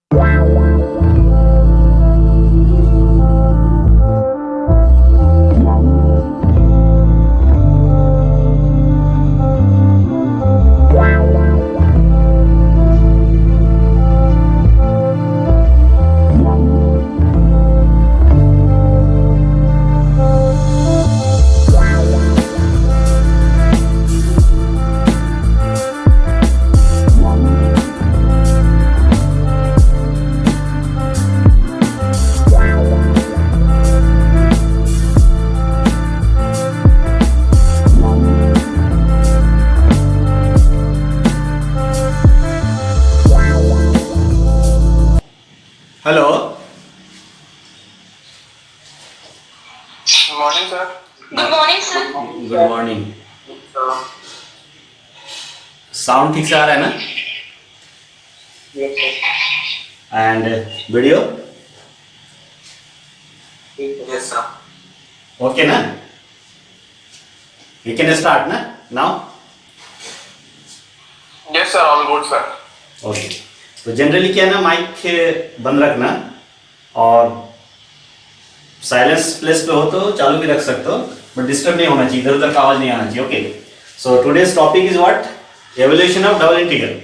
Hello. Morning sir. Good morning sir. Good morning. Sound ठीक से आ रहा है ना? And video yes sir. Okay ना? वी कैन स्टार्ट ना now? Yes sir, all good sir. Okay. तो जनरली क्या है ना, माइक बंद रखना और साइलेंस प्लेस पे हो तो चालू भी रख सकते हो, बट डिस्टर्ब नहीं होना चाहिए, इधर उधर का आवाज नहीं आना चाहिए. Okay. So today's topic is what? Evolution of double integral.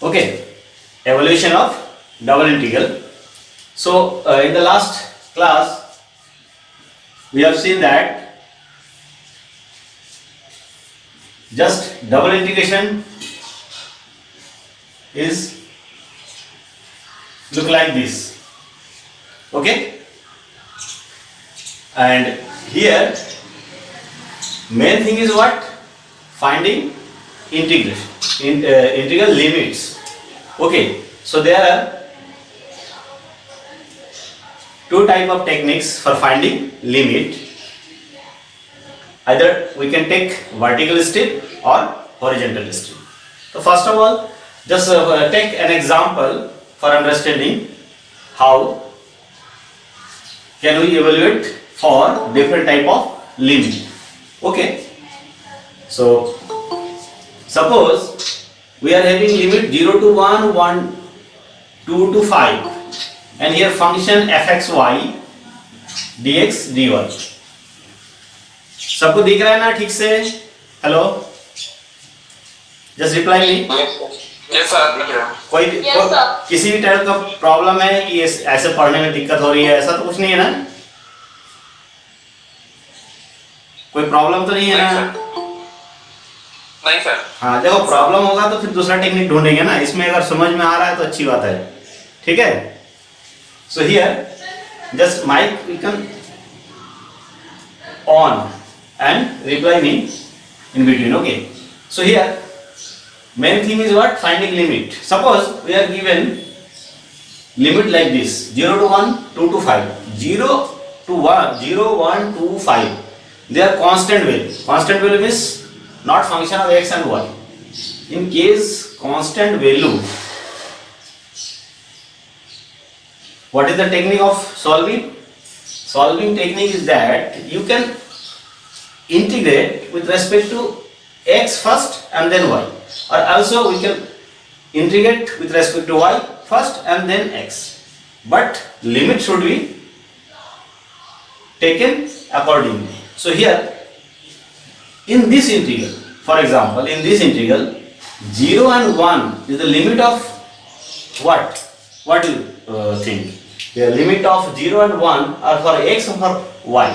Okay. Evolution of double integral. So in the last class we have seen that just double integration is look like this. Okay, and here main thing is what? Finding integration integral limits. Okay, so there are two type of techniques for finding limit. Either we can take vertical strip or horizontal strip. So first of all, just take an example for understanding how can we evaluate for different type of limit. Okay, so suppose we are having limit 0 to 1, 1 2 to 5, and here function fxy dx dy. सबको दिख रहा है ना ठीक से? Hello, just reply me. Yes sir, दिख रहा है. कोई किसी भी टाइप का प्रॉब्लम है कि ऐसे पढ़ने में दिक्कत हो रही है, ऐसा तो कुछ नहीं है ना? कोई प्रॉब्लम तो नहीं है ना? नहीं सर. हाँ, देखो प्रॉब्लम होगा तो फिर दूसरा टेक्निक ढूंढेंगे ना. इसमें अगर समझ में आ रहा है तो अच्छी बात है. ठीक है. So here just mic you can on and reply me in between. Okay, so here main thing is what? Finding limit. Suppose we are given limit like this: 0 to 1, 2 to 5. 0 to 1, 0 1 2 5, they are constant value. Constant value means not function of x and y. In case constant value, what is the technique of solving? Solving technique is that you can integrate with respect to x first and then y, or also we can integrate with respect to y first and then x, but limit should be taken accordingly. So here in this integral, for example, in this integral 0 and 1 is the limit of what? What do you think? The limit of 0 and 1 are for x or for y?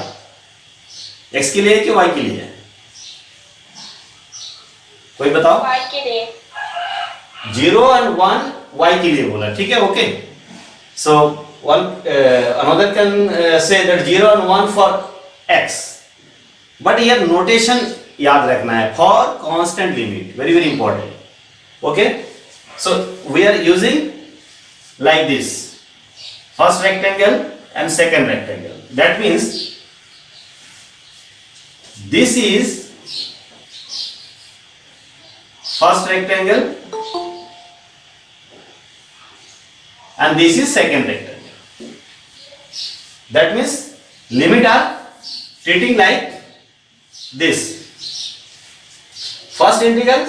x के लिए कि y के लिए? कोई बताओ? y के लिए. 0 and 1 y के लिए बोला. ठीक है. Okay. So one another can say that 0 and 1 for x, but here notation याद रखना है. For constant limit, very very important. Okay, so we are using like this: first rectangle and second rectangle. That means this is first rectangle and this is second rectangle. That means limit are treating like this: first integral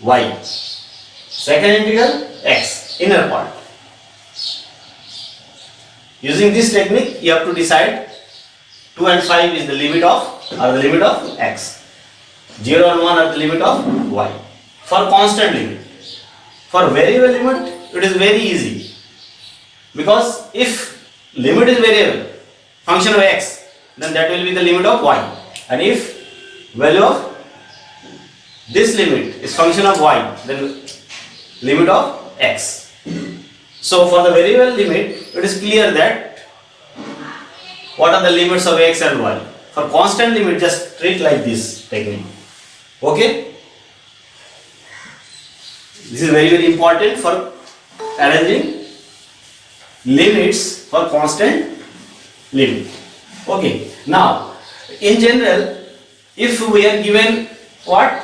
y, second integral x, inner part. Using this technique, you have to decide 2 and 5 is the limit of x. 0 and 1 are the limit of y. For constant limit. For variable limit, it is very easy. Because if limit is variable, function of x, then that will be the limit of y. And if value of this limit is function of y, then limit of x. So for the variable limit, it is clear that what are the limits of x and y. For constant limit, just treat like this technique. Okay? This is very very important for arranging limits for constant limit. Okay. Now, in general, if we are given what?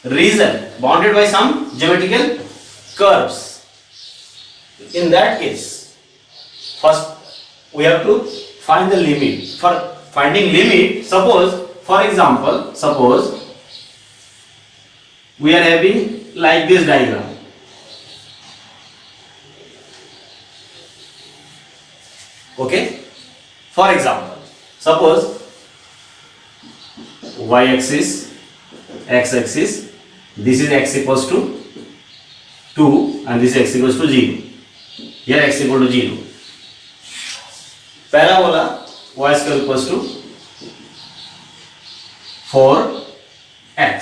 Region bounded by some geometrical curves. In that case, first we have to find the limit. For finding limit, suppose, for example, suppose we are having like this diagram. Okay? For example, suppose y-axis, x-axis, this is x equals to 2 and this x equals to 0. Here x equal to 0. Parabola y square equals to 4x.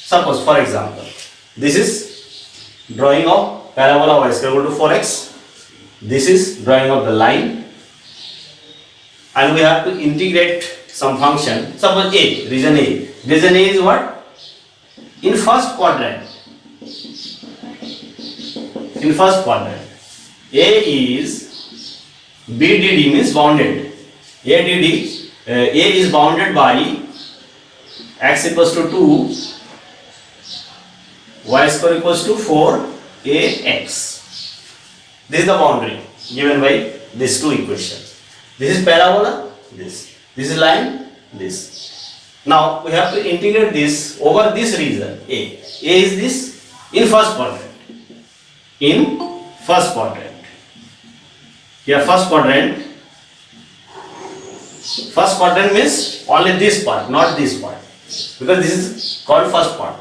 Suppose, for example, this is drawing of parabola y square equal to 4x. This is drawing of the line, and we have to integrate some function. Suppose a, region A. Region A is what? In first quadrant. In first quadrant. A is BDD means bounded. A is bounded by x equals to 2, y square equals to 4ax. This is the boundary given by these two equations. This is parabola, this is line, this. Now we have to integrate this over this region A. A is this in first quadrant. In first quadrant. Here first quadrant. First quadrant means only this part, not this part. Because this is called first part.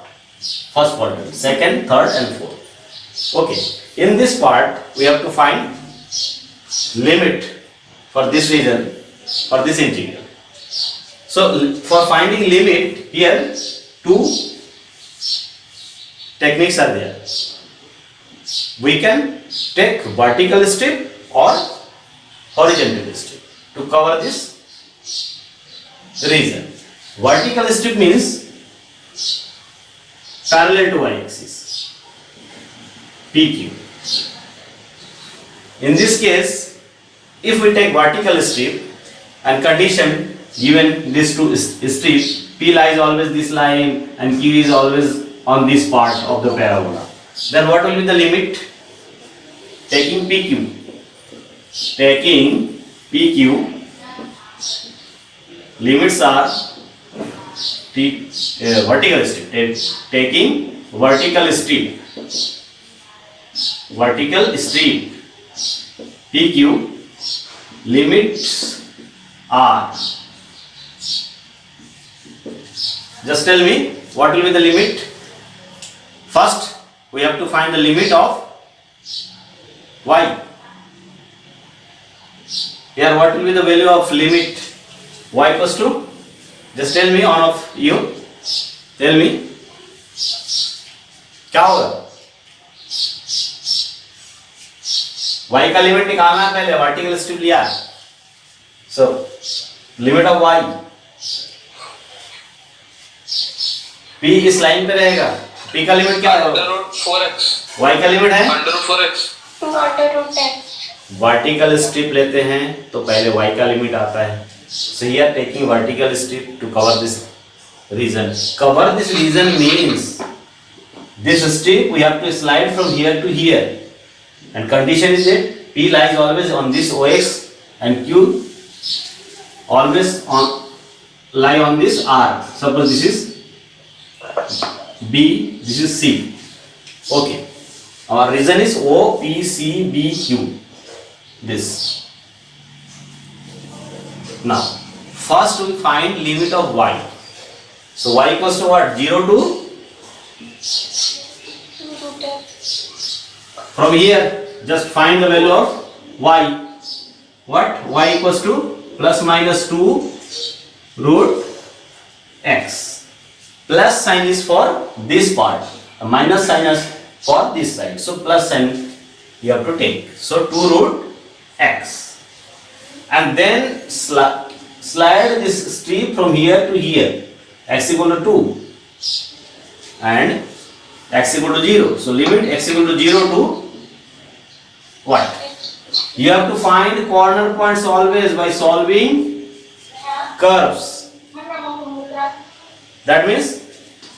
First quadrant, second, third and fourth. Okay. In this part, we have to find limit for this region, for this integral. So, for finding limit, here two techniques are there. We can take vertical strip or horizontal strip to cover this region. Vertical strip means parallel to y-axis, PQ. In this case, if we take vertical strip and condition given these two strips, P lies always this line and Q is always on this part of the parabola, then what will be the limit? Taking PQ. Taking PQ, limits are vertical strip. Taking vertical strip. Vertical strip PQ, limits are. Just tell me what will be the limit. First, we have to find the limit of y. Here, what will be the value of limit y equals to? Just tell me, all of you. Tell me. क्या होगा? y का limit निकालना है पहले. Vertical strip लिया. So, limit of y. p इस line पे रहेगा. p का लिमिट क्या है? √4x. y का लिमिट है √4x. 2/10. वर्टिकल स्ट्रिप लेते हैं तो पहले y का लिमिट आता है. So here taking vertical strip to cover this region. Cover this region means this strip we have to slide from here to here, and condition is that P lies always on this OX and Q always lie on this R. Suppose this is B, this is C. Okay, our region is O P C B Q. This. Now first we find limit of y. So y equals to what? 0 to 2 root x. from here just find the value of y. What? Y equals to plus minus 2 root x. Plus sign is for this part, a minus sign is for this side. So plus sign you have to take. So 2 root x. And then slide this strip from here to here. X equal to 2 and x equal to 0. So limit x equal to 0 to what? You have to find corner points always by solving curves. That means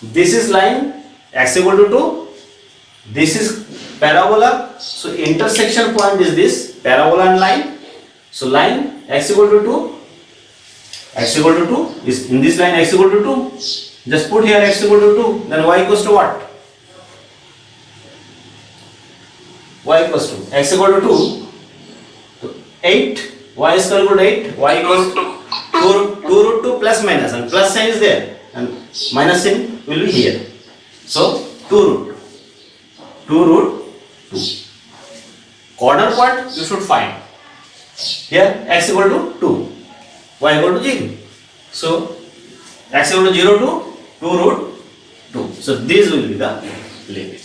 this is line x equal to 2, this is parabola, so intersection point is this parabola and line. So line x equal to 2, x equal to 2 is in this line x equal to 2. Just put here x equal to 2, then y equals to what? Y equals to x equal to 2, 8, y is equal to 8, y equals to 2 root 2 plus minus, and plus sign is there and minus sign will be here. So 2 root 2. Corner point you should find. Here x equal to 2, y equal to 0. So x equal to 0 to 2 root 2. So this will be the limit.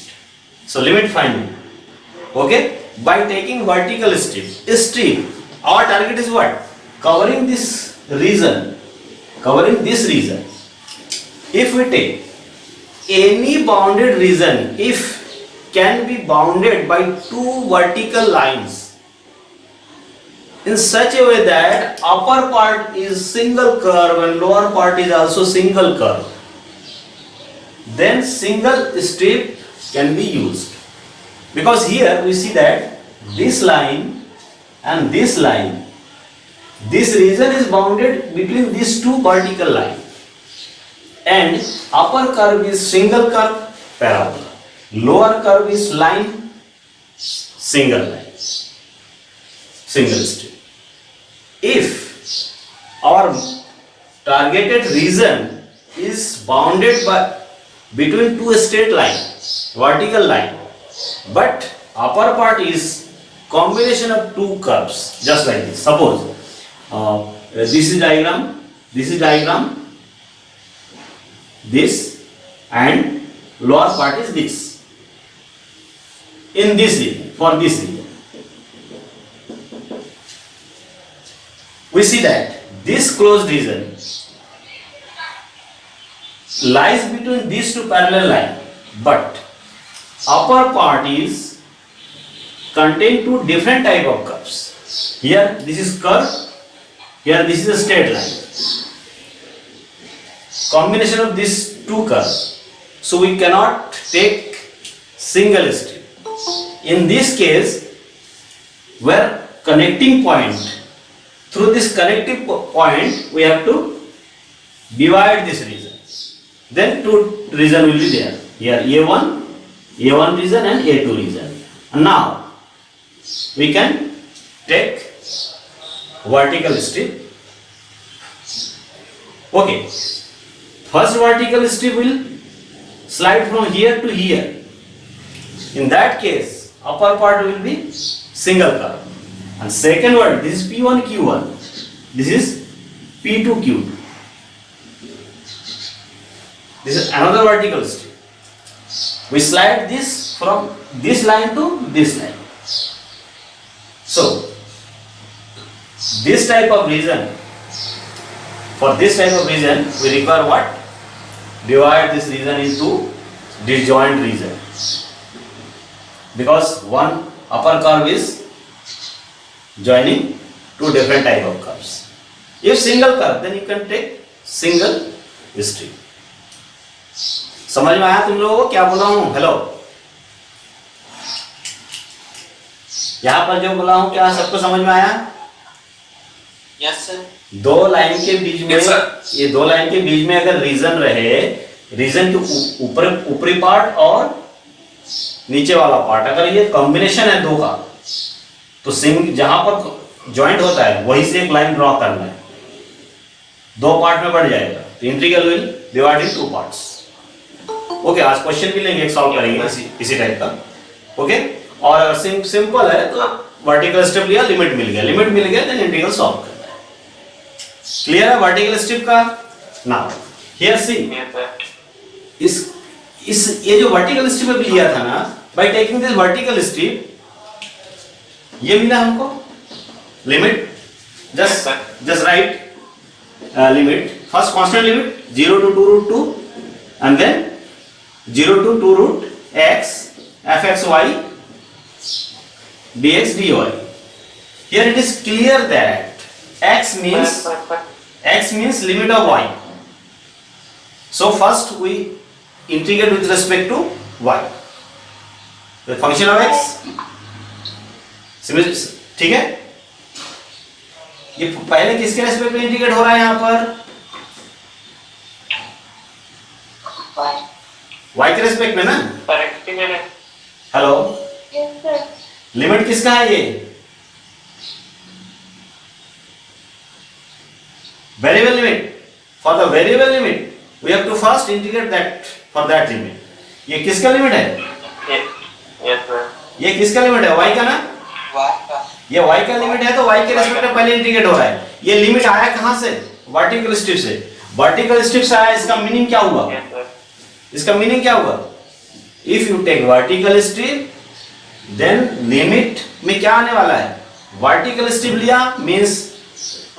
So limit finding. Okay, by taking vertical strip, our target is what? Covering this region. If we take any bounded region, if can be bounded by two vertical lines in such a way that upper part is single curve and lower part is also single curve, then single strip can be used. Because here we see that this line and this line, this region is bounded between these two vertical lines, and upper curve is single curve parabola, lower curve is line single strip. If our targeted region is bounded by between two straight lines, vertical line, but upper part is combination of two curves, just like this. Suppose this is diagram, this, and lower part is this. In this region, for this region, we see that this closed region lies between these two parallel lines, but upper part is contain two different type of curves. Here this is curve, here this is a straight line. Combination of these two curves. So we cannot take single strip. In this case, where connecting point, through this connecting point we have to divide this region. Then two region will be there. Here A1 region and A2 region. And now we can take vertical strip. Okay, first vertical strip will slide from here to here. In that case, upper part will be single curve. And second one, this is P1 Q1, this is P2 Q2. This is another vertical strip. We slide this from this line to this line. So this type of region, for this type of region we require what? Divide this region into disjoint region, because one upper curve is joining two different type of curves. If single curve, then you can take single strip. समझ में आया तुम लोगों को क्या बोला हूं? Hello, यहाँ पर जो बोला हूं क्या सबको समझ में आया? Yes sir. दो लाइन के बीच में, ये दो लाइन के बीच में अगर रीजन रहे, रीजन के ऊपरी पार्ट और नीचे वाला पार्ट, अगर ये कॉम्बिनेशन है दो का तो जहां पर ज्वाइंट होता है वहीं से एक लाइन ड्रॉ करना है, दो पार्ट में बढ़ जाएगा, तो integral will divide in two parts. Okay, आज क्वेश्चन भी लेंगे, एक सॉल्व करेंगे इसी टाइप का। ओके, और अगर सिंपल है तो वर्टिकल स्टेप लिया, लिमिट मिल गया देन इंटीग्रल सॉल्व करना है। क्लियर है वर्टिकल स्टेप का? Now here see, Yes, sir. इस ये जो वर्टिकल स्ट्रिप अभी लिया था ना, by taking this vertical strip ये मिला हमको limit, just right limit, first constant limit 0 to 2 root 2 and then 0 to 2 root x fxy dx dy. Here it is clear that x means limit of y. So first we integrate with respect to y, the function of x. ठीक है, ये पहले किसके respect में integrate हो रहा है यहाँ पर? Y. y के रेस्पेक्ट में ना। Correct है। Hello, Yes, sir. लिमिट किसका है ये? Variable limit. For the variable limit we have to first integrate that for that limit. ये किसका लिमिट है? Yes, sir. ये किसका लिमिट है? y का ना। Y का। ये y का लिमिट है तो y के रेस्पेक्ट में पहले इंटीग्रेट हो रहा है। ये लिमिट आया कहां से? वर्टिकल स्ट्रिप से। वर्टिकल स्ट्रिप से आया, इसका मीनिंग क्या हुआ? Yes, sir. इसका मीनिंग क्या हुआ? If you take vertical strip then limit में क्या आने वाला है? वर्टिकल स्ट्रिप लिया means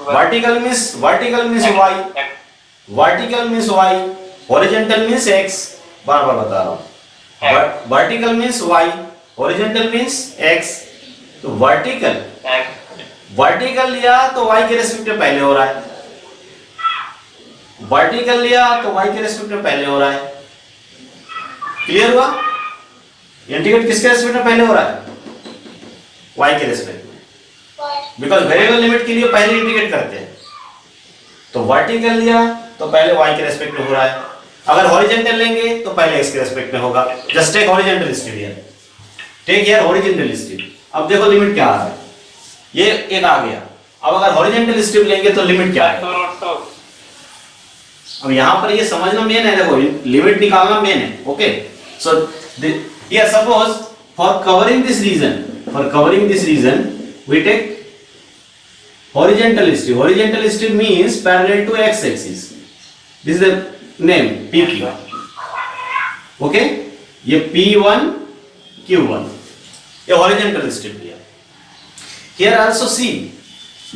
vertical means y, vertical means y, horizontal means x, बार बार बता रहा हूं, vertical means y, horizontal means x। तो वर्टिकल लिया तो y के रेस्पेक्ट में पहले हो रहा है, वर्टिकल लिया तो y के रेस्पेक्ट में पहले हो रहा है। क्लियर हुआ? इंटीग्रेट किसके रेस्पेक्ट में पहले हो रहा है? y के रेस्पेक्ट में, Y. बिकॉज वेरिएबल लिमिट के लिए पहले इंटीग्रेट करते हैं। तो वर्टिकल लिया तो पहले y के रेस्पेक्ट में हो रहा है, अगर हॉरिजॉन्टल लेंगे तो पहले x के रेस्पेक्ट में होगा। Just take horizontal strip here, take here horizontal strip. अब देखो लिमिट क्या आ रहा है, ये एक आ गया। अब अगर हॉरिजॉन्टल स्ट्रिप लेंगे तो लिमिट क्या है? अब यहां पर ये समझना मेन है, देखो लिमिट निकालना मेन है। Okay, so here suppose for covering this region we take horizontal strip. Horizontal strip means parallel to x axis. This is the name PP. Okay, ये P1 Q1 ये horizontal strip लिया। Here also see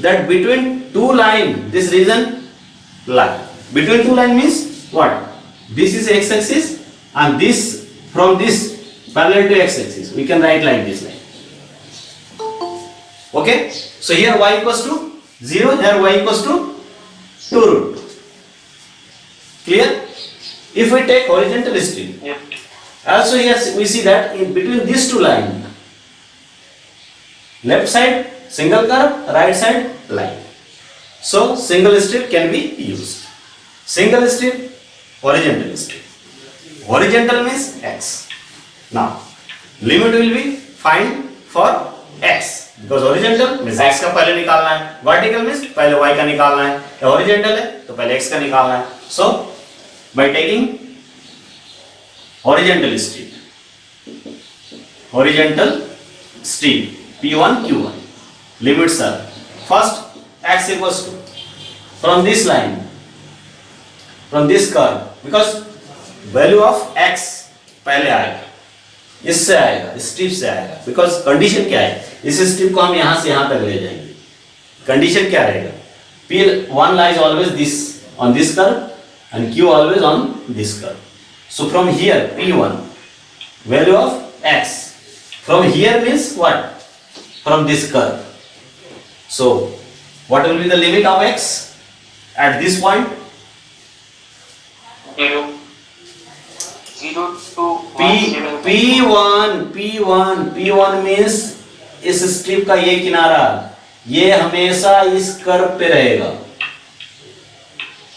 that between two line this region line. Between two line means what? This is x axis and this from this parallel to x axis. We can write like this line. Okay, so here y equals to 0, here y equals to 2 root 2. Clear? If we take horizontal strip, Yes. also here we see that in between these two lines, left side single curve, right side line. So single strip can be used. Single strip, horizontal strip. Horizontal means x. Now limit will be find for x. Because horizontal means x का पहले निकालना है, vertical means पहले y का निकालना है, या horizontal है तो पहले x का निकालना है। So by taking horizontal strip P1 Q1, limits are first x equals to from this line, from this curve, because value of x पहले आएगा, इससे आएगा, स्ट्रिप से आएगा। बिकॉज कंडीशन क्या है, इस स्ट्रिप को हम यहां से यहां तक ले जाएंगे। कंडीशन क्या रहेगा? P1 lies always this on this curve and Q always on this curve. So from here P1 value of x from here means what? From this curve. So what will be the limit of x at this point? 0 to P1 means इस strip का ये किनारा, ये हमेशा इस curve पे रहेगा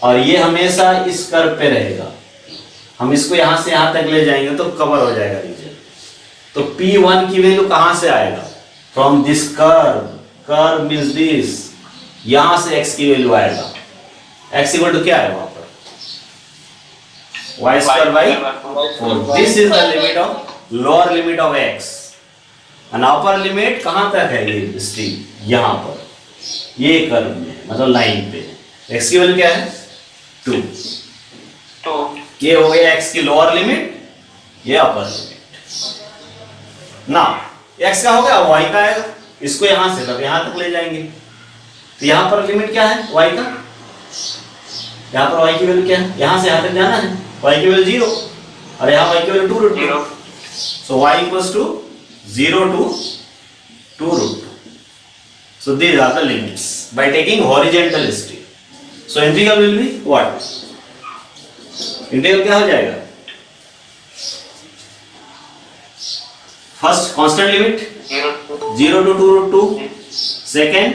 और ये हमेशा इस कर्व पे रहेगा। हम इसको यहां से यहां तक ले जाएंगे तो कवर हो जाएगा रीजन। तो P1 की वैल्यू कहां से आएगा? From this curve, curve means this, यहां से x की वैल्यू आएगा। x इक्वल टू क्या है वहां पर? y square by 4। This is the limit of, lower limit of x, and upper limit कहां तक है? ये स्ट्रीम यहां पर, ये कर्व में, मतलब लाइन पे। x की वैल्यू क्या है? 2। 2 ये हो गया x की लोअर लिमिट, ये अपर लिमिट। ना x का हो गया, y का आएगा, इसको यहां से तब यहां तक ले जाएंगे। तो यहां पर लिमिट क्या है y का? यहां पर y की वैल्यू क्या है? यहां से यहां तक जाना है, y की वैल्यू 0 और यहां y की value 2 root 0। So y equals to 0 to 2 root 2. So these are the limits by taking horizontal strip. So integral will be what? Integral क्या हो जाएगा? First constant limit 0 to 2 root 2. Second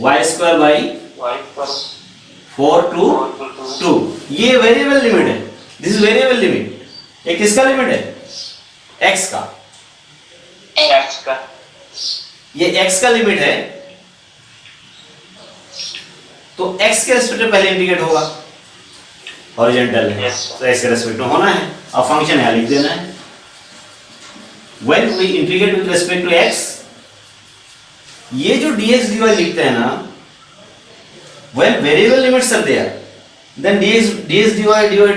y square by 4 to 2. ये variable limit है, this is variable limit. ये किसका limit है? x का। x का, ये x का लिमिट है, तो x के रेस्पेक्ट में पहले इंटीग्रेट होगा, हॉरिजॉन्टल है तो x के रेस्पेक्ट में होना है। अब फंक्शन यहां लिख देना है। When we integrate with respect to x, ये जो dx dy लिखते हैं ना, when variable limits are there, then dx dy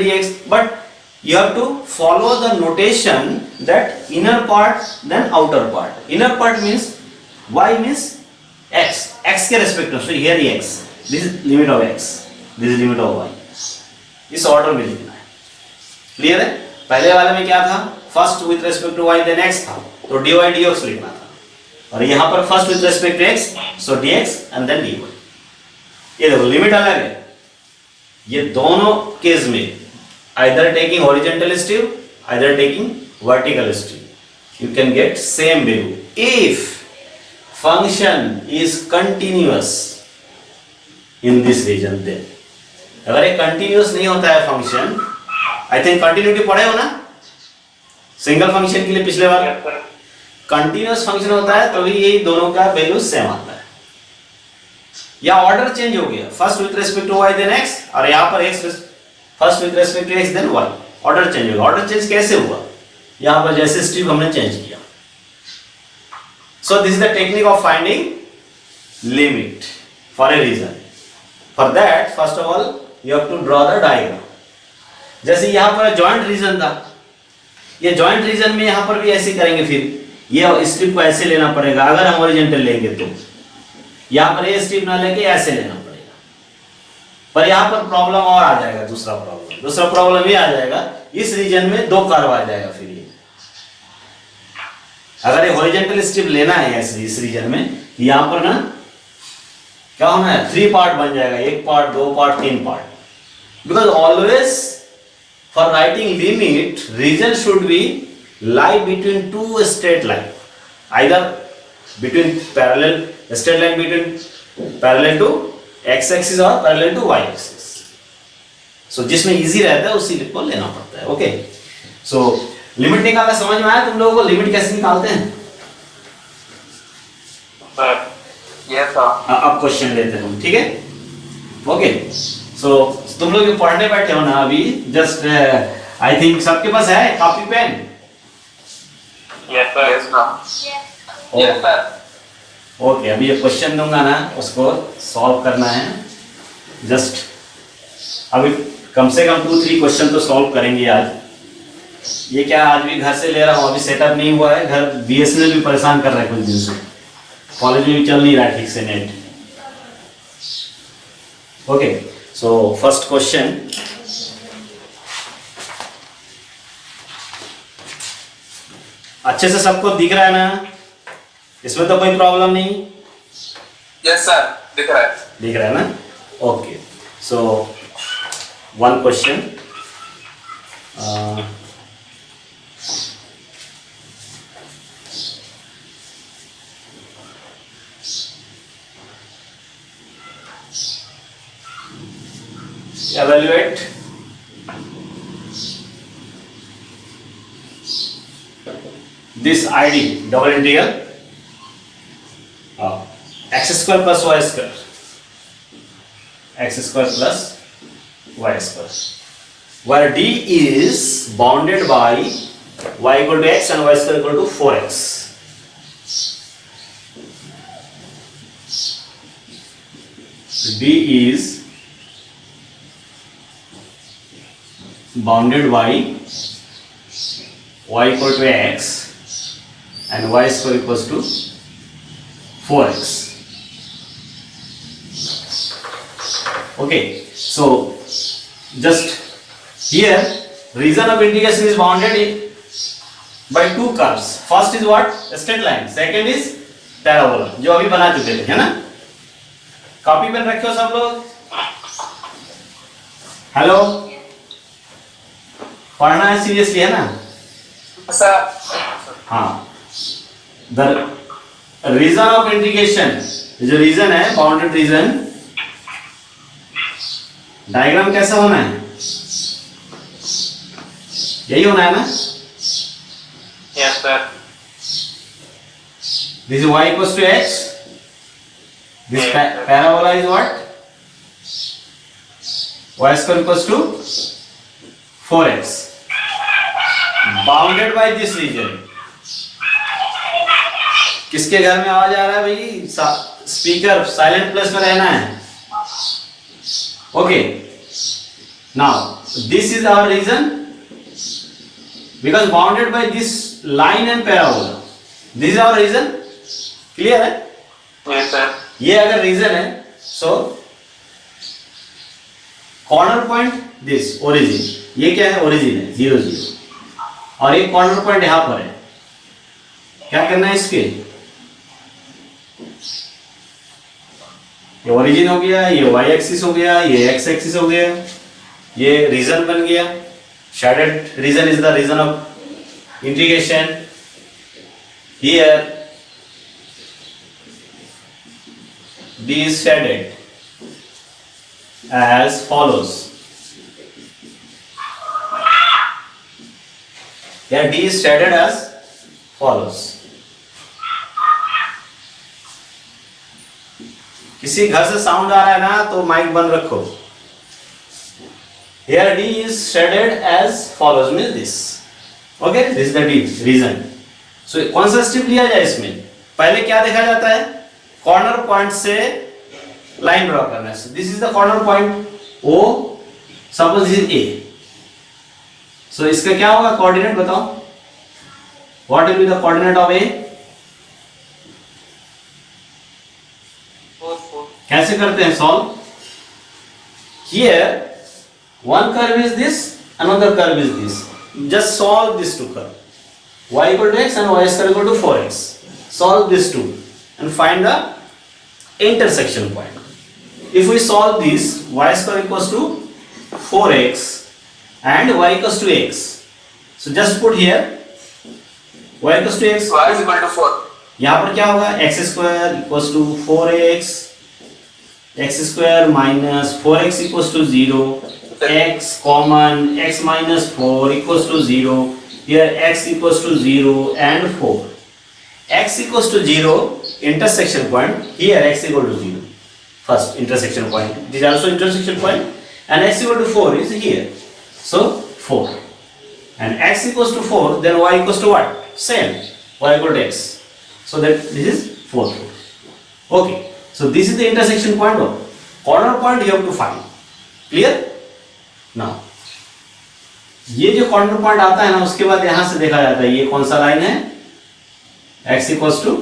dx, but you have to follow the notation that inner part then outer part. Inner part means y means x, x के respect में, so here x, this is limit of x, this is limit of y. इस order में लिखना है, clear है? पहले वाले में क्या था? First with respect to y then x था, तो dy dx लिखना था, और यहाँ पर first with respect to x, so dx and then dy. ये देखो लिमिट अलग है, ये दोनों केस में either taking horizontal strip, either taking vertical strip, you can get same value if function is continuous in this region. Then अगर ये continuous नहीं होता है फंक्शन, I think continuity पढ़े हो ना सिंगल फंक्शन के लिए पिछले बार, कंटिन्यूअस फंक्शन होता है तभी ये दोनों का वैल्यू सेम आता है, या ऑर्डर चेंज हो गया, first with respect to y then x, और यहाँ पर x first with respect to x then y, order change होगा। ऑर्डर चेंज कैसे हुआ? यहाँ पर जैसे स्ट्रिप हमने चेंज किया। So this is the technique of finding limit for a region. For that first of all you have to draw the diagram. जैसे यहाँ पर जॉइंट रीजन था, ये जॉइंट रीजन में यहाँ पर भी ऐसे करेंगे, फिर ये स्ट्रिप को ऐसे लेना पड़ेगा अगर हम हॉरिजॉन्टल लेंगे तो, यहाँ पर ये स्ट्रिप ना लेके ऐसे लेना पड़ेगा। पर यहाँ पर प्रॉब्लम और आ जाएगा, दूसरा प्रॉब्लम ये आ जाएगा, इस रीजन में दो कर्व आ जाएगा। फिर ये अगर ये हॉरिजॉन्टल स्ट्रिप लेना है इस रीजन में, यहाँ पर ना क्या होना है, 3 पार्ट बन जाएगा, 1 part 2 part 3 part. Because always for writing limit region should be lie between two straight line, either between parallel straight line between parallel to x axis or parallel to y axis. So जिसमें easy रहता है उसी को लेना पड़ता है। Okay, so limit निकालना समझ में आया तुम लोगों को? लिमिट कैसे निकालते हैं? Yes sir. अब क्वेश्चन लेते हैं हम, ठीक है? ओके, सो तुम लोग पढ़ने बैठे हो ना अभी, जस्ट आई थिंक सबके पास है copy pen? Yes sir. Yes sir. Yes sir. Okay, अभी ये क्वेश्चन दूंगा ना, उसको सॉल्व करना है। जस्ट अभी कम से कम 2-3 क्वेश्चन तो सॉल्व करेंगे आज। ये क्या आज भी घर से ले रहा हूँ, अभी सेटअप नहीं हुआ है, घर BSNL भी परेशान कर रहा है कुछ दिन से, कॉलेज में भी चल नहीं रहा ठीक से net. Okay, so first question, अच्छे से सबको दिख रहा है ना? इसमें तो कोई प्रॉब्लम नहीं? यस सर, दिख रहा है ना? Okay, so one question, evaluate this ID double integral x square plus y square, x square plus y square, where d is bounded by y equal to x and y square equal to 4x. D is bounded by y equal to x and y square equals to 4x. Okay, so just here region of integration is bounded by two curves. First is what? Straight line. Second is parabola, जो अभी बना चुके थे, है ना? Copy pen रखे हो सब लोग? हेलो, पढ़ना है सीरियसली, है ना? सर हाँ, द रीजन ऑफ इंटीग्रेशन, जो रीजन है बाउंडेड रीजन, डायग्राम कैसा होना है? यही होना है ना? Yes sir, This is y equals to x. This parabola is what? Y square equals to 4x. Bounded by this region. किसके घर में आवाज आ रहा है भाई? स्पीकर साइलेंट प्लेस में रहना है. Okay. Now this is our region because bounded by this line and parabola. This is our region. Clear है? यस सर, ये अगर रीजन है, सो कॉर्नर पॉइंट दिस ओरिजिन, ये क्या है? ओरिजिन है 0 0, और एक कॉर्नर पॉइंट यहां पर है. क्या करना है इसके? ये ओरिजिन हो गया, ये y एक्सिस हो गया, ये x एक्सिस हो गया, ये रीजन बन गया. Shaded region is the region of integration. Here D is shaded as follows. Yeah, D is shaded as follows. किसी घर से साउंड आ रहा है ना तो माइक बंद रखो. Here D is shaded as follows means this. Okay, this is the D reason. So कौन सा स्टेप लिया जाए इसमें? पहले क्या देखा जाता है? कॉर्नर पॉइंट से लाइन ड्रॉ करना है. This is the corner point O, suppose this is A. सो इसका क्या होगा कोऑर्डिनेट बताओ? What will be the coordinate of A? कैसे करते हैं solve? Here one curve is this, another curve is this. Just solve these two curves. Y equal to x and y square equal to 4x. Solve these two and find the intersection point. If we solve this, y square equals to 4x and y equals to x. So just put here y equals to x. y is equal to 4. यहाँ पर क्या होगा? x square equals to 4x, x square minus 4x equals to 0, x common, x minus 4 equals to 0. Here x equals to 0 and 4. X equals to 0 intersection point. Here x equal to 0. First intersection point. This is also intersection point. And x equal to 4 is here. So 4. And x equals to 4. Then y equals to what? Same. Y equal to x. So that this is 4. Okay. So this is the intersection point. Corner point you have to find. Clear? Now. ये जो corner point आता है ना, उसके बाद यहां से देखा जाता है ये कौन सा लाइन है? x equals to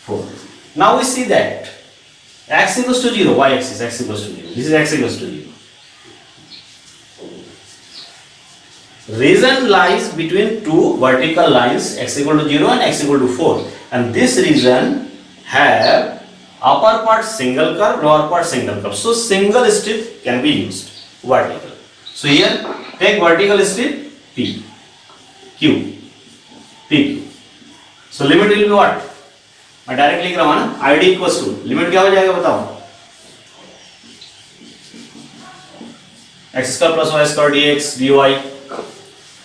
4. Now we see that x equals to 0, y axis x equals to 0. This is x equals to 0. Region lies between two vertical lines, x equal to 0 and x equal to 4. And this region have upper part single curve, lower part single curve. So single strip can be used. Vertical. So here take vertical strip P, Q, P, Q. So limit will be what? मैं direct लिख रहा हूँ ना, ID equals to limit क्या हो जाएगा बताओ? x square plus y square dx dy.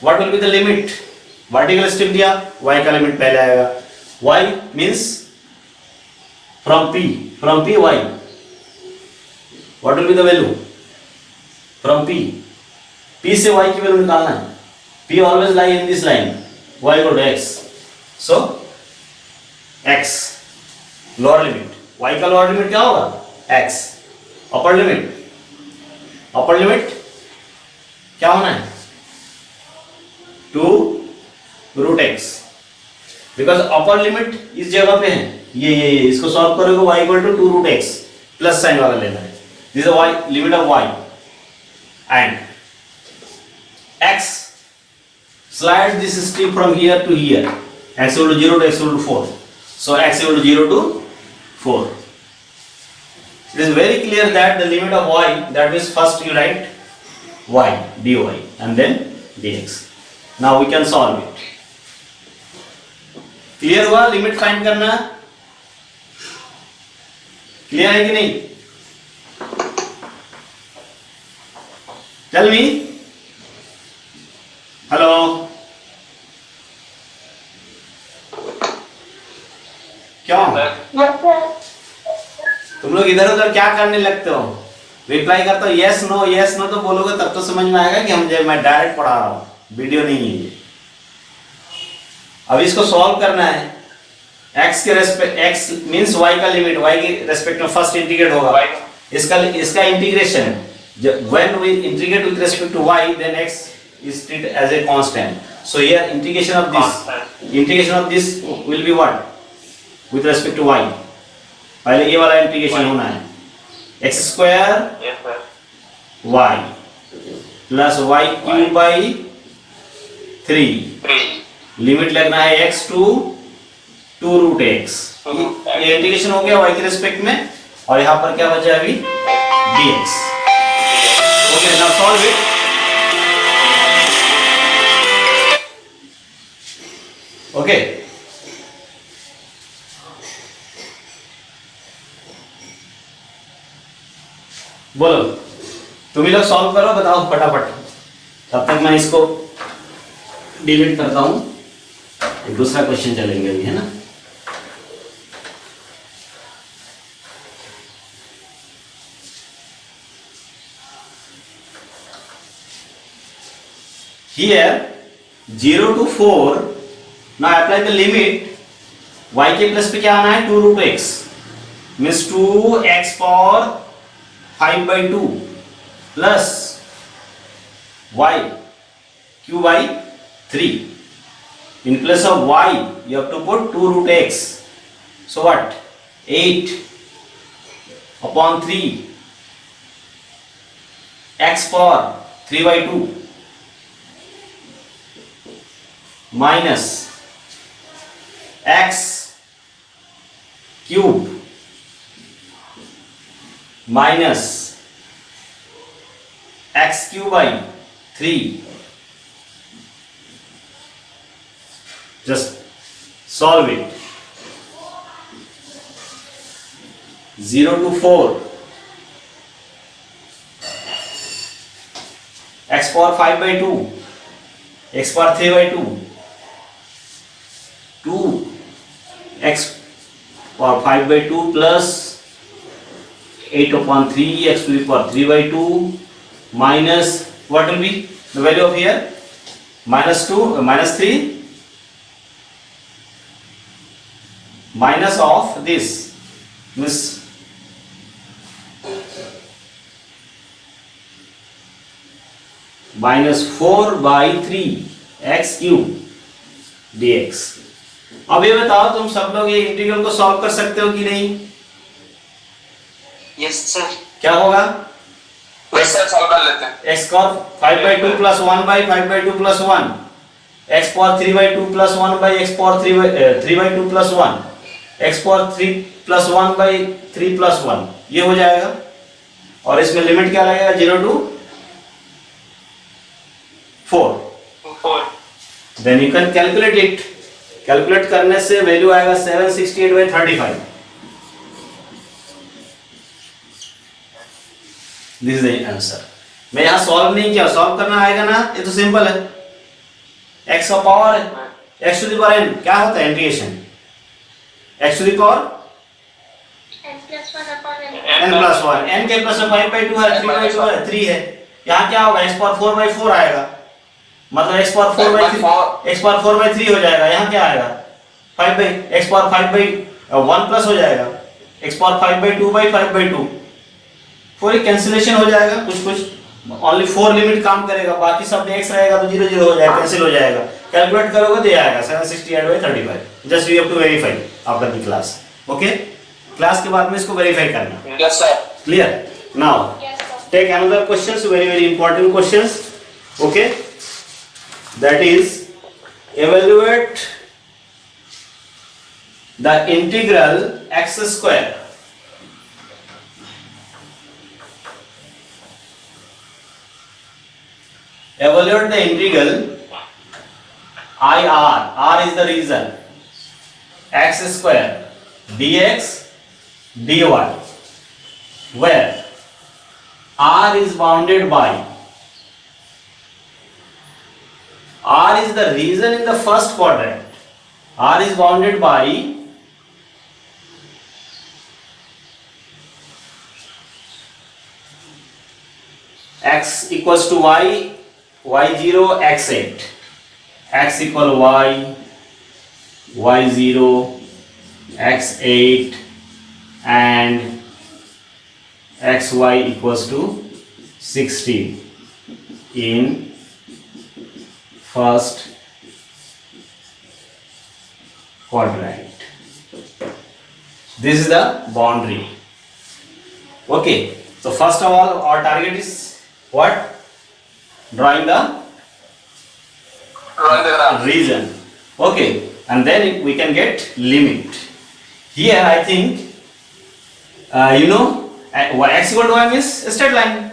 What will be the limit? Vertical step दिया, y का लिमिट पहले आएगा। y means from p y, what will be the value from p से y की वैल्यू निकालना है। p always lie in this line, y equal to x, so x lower limit, y का लोअर लिमिट क्या होगा x, अपर लिमिट क्या होना है 2 root x, because upper limit इस जगह पे है, ये इसको सॉल्व करोगे y equal to 2 root x, plus sign वाला लेना है, this is y limit of y and x slide this strip from here to here, x equal to 0 to x equal to 4, so x equal to 0 to 4. It is very clear that the limit of y, that means first you write y dy and then dx. Now we can solve it. Clear हुआ? Limit find करना, clear है कि नहीं? Tell me. Hello, क्यों Yes, sir. तुम लोग इधर उधर क्या करने लगते हो? रिप्लाई करता हो यस नो तो बोलोगे तब तो समझ में आएगा कि मैं डायरेक्ट पढ़ा रहा हूँ, वीडियो नहीं है ये। अब इसको सॉल्व करना है, x के रेस्पेक्ट, x मींस y का लिमिट y के रेस्पेक्ट में फर्स्ट इंटीग्रेट होगा, इसका integration when we integrate with respect to y, then x is treated as a constant. So here integration of this will be what with respect to y, पहले ये वाला integration होना है, x square y plus y cube by 3, limit लगना है x to 2 root x, ये integration हो गया y के रेस्पेक्ट में, और यहाँ पर क्या बचा अभी dx। Okay, now solve it. Okay, बोलो तुम ही लोग सॉल्व करो, बताओ फटाफट, तब तक मैं इसको डिलीट करता हूं, एक दूसरा क्वेश्चन चलेंगे अभी, है ना। Here 0 to 4, now apply the limit, y के प्लस पे क्या आना है 2 root x, means 2x power 5/2 plus y cube by 3, in place of y you have to put 2 root x, so what 8 upon 3 x power 3/2 minus x cube minus x cube by 3, just solve it, 0 to 4 x power 5/2 x power 3/2 2 x power 5/2 plus 8 upon 3 x to the power 3/2 minus what will be the value of here minus 3 minus of this means minus 4/3 x cube dx। अब ये बताओ तुम सब लोग ये integral को solve कर सकते हो कि नहीं? Yes sir. क्या होगा? सॉल्व कर लेते हैं। x cos 5/2 plus 1/5/2 plus 1 x power 3/2 plus 1 x power 3/2 plus 1 x power 3 plus 1/3 plus 1, ये हो जाएगा। और इसमें लिमिट क्या लगेगा 0 to 4, then you can calculate it. Calculate करने से वैल्यू आएगा 768/35। This is the answer. मैं यहाँ सॉल्व नहीं किया, सॉल्व करना आएगा ना, ये तो सिंपल है। x का power x to the power n क्या होता है integration x to the power n plus 1 upon n. n के प्लस में 5/2 है 3/2 है 3 है। यहाँ क्या होगा x पावर 4/4 आएगा, मतलब x पावर 4/3 x पावर 4/3 हो जाएगा। यहाँ क्या आएगा 5 x पावर 5/1 प्लस हो जाएगा x पावर 5/2/5/2। 4 कैंसिलेशन हो जाएगा, कुछ ओनली 4 लिमिट काम करेगा, बाकी सब में x रहेगा तो 0 0 हो जाएगा, कैंसिल हो जाएगा। कैलकुलेट करोगे तो ये आएगा 768/35। Just you have to verify after the class. Okay, class के बाद में इसको वेरीफाई करना। Yes, sir. Clear? Now Yes, sir. take another questions, very important questions. Okay, that is evaluate the integral x square evaluate the integral r is the reason, x square dx dy where r is bounded by, r is the region in the first quadrant, r is bounded by x equals to y, y0 x8, x equal y, y0 x8 and xy equals to 16 in first quadrant. This is the boundary. Okay, so first of all our target is what? Drawing the Drawing the graph. region. Okay, and then we can get limit. Here I think you know x equal to y means straight line,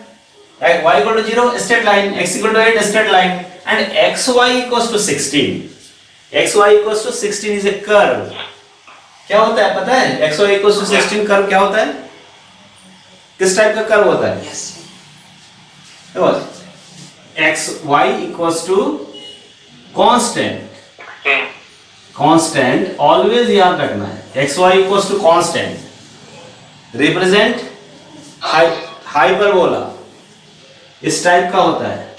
y equal to 0 straight line, x equal to 8 straight line, and xy equals to 16. xy equals to 16 is a curve. क्या होता है पता है? xy equals to 16 curve क्या होता है? किस type का कर्व होता है? देखो xy equals to constant. Constant always याद रखना है। xy equals to constant represent hyperbola इस टाइप का होता है,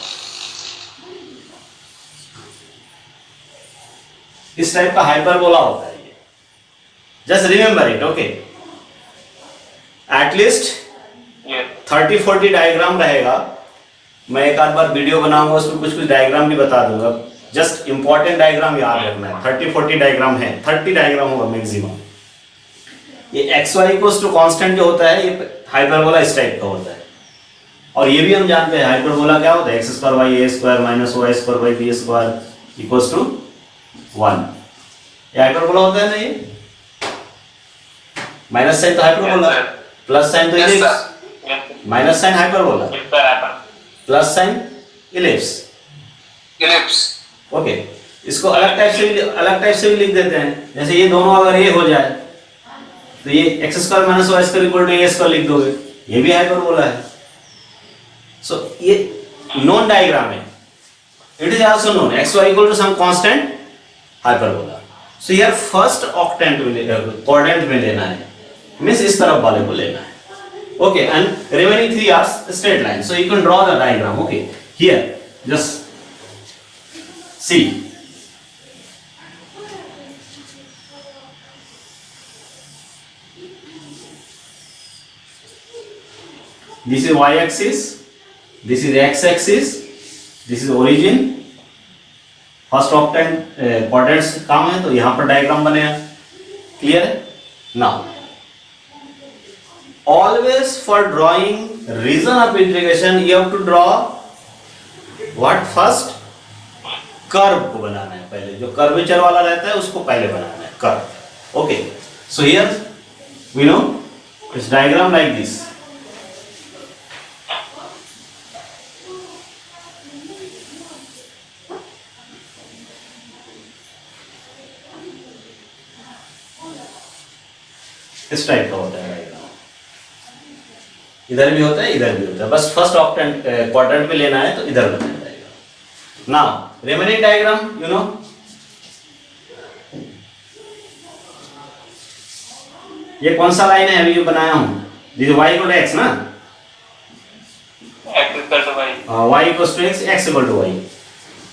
इस टाइप का हाइपरबोला होता है ये। Just remember it. Okay, at least 30-40 diagram रहेगा। मैं एक आध बार वीडियो बनाऊंगा, उसमें कुछ कुछ डायग्राम भी बता दूंगा। जस्ट इंपॉर्टेंट डायग्राम याद रखना है। 30-40 डायग्राम है, 30 डायग्राम होगा मैक्सिमम। ये xy इक्वल्स टू कांस्टेंट जो होता है ये हाइपरबोला इस टाइप का होता है। और ये भी हम जानते हैं हाइपरबोला क्या होता है, x square y a square minus y square y b square equals to 1। ये हाइपरबोला होता है ना, ये माइनस साइन तो हाइपरबोला, प्लस साइन तो ellipse, minus sign hyperbola, plus sign ellipse. Ellipse. ओके, इसको अलग टाइप से भी लिख देते हैं। जैसे ये दोनों अगर ये हो जाए तो ये x square minus y square equal to a square लिख दोगे, ये भी हाइपरबोला है। सो ये नोन डायग्राम है। It is also known xy equal to some constant hyperbola. So here first octant में क्वाड्रेंट में लेना है, मींस इस तरफ वाले को लेना है। Okay, and remaining 3 are straight line. So you can draw the diagram. Okay, here just see this is y axis, this is x axis, this is origin। First octant quadrants काम है तो यहां पर डायग्राम बनेगा। Clear है? Now always for drawing region of integration you have to draw what? First curve को बनाना है पहले, जो कर्वेचर वाला रहता है उसको पहले बनाना है, curve. Okay, so here we know it's diagram like this. इस टाइप का होता है डायग्राम, इधर भी होता है इधर भी होता है। बस फर्स्ट ऑक्टेंट क्वाड्रेंट में लेना है तो इधर बनाया जाएगा। Now remaining diagram, you know, ये कौन सा लाइन है अभी जो बनाया हूं? This y equal to x ना, x equal to y, y equal to x, x equal to y.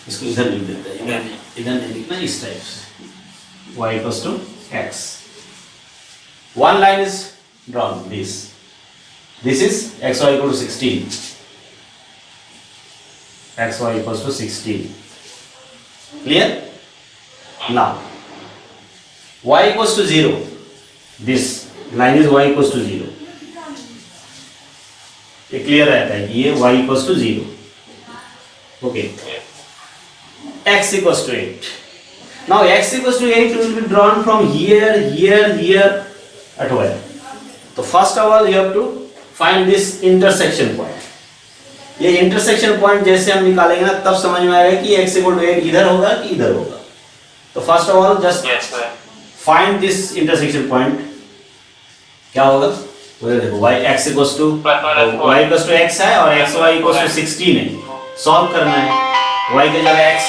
इसको इधर लिख देते हैं, इधर नहीं लिखना, इस टाइप से, y equal to x. One line is drawn, this is xy equal to 16, xy equals to 16. Clear? Now y equals to 0, this line is y equals to 0. ये क्लियर रहता है कि ये y equals to 0. Okay. X equals to 8. Now x equals to 8 will be drawn from here, here at where? So first of all you have to find this intersection point. ये intersection point जैसे हम निकालेंगे ना तब समझ में आएगा कि x equal to 8 इधर होगा कि इधर होगा. तो first of all just yes sir, find this intersection point. क्या होगा? उधर देखो y x equals to y equals to x है और x y equals to 16 है. सॉल्व करना है. y के जगह x,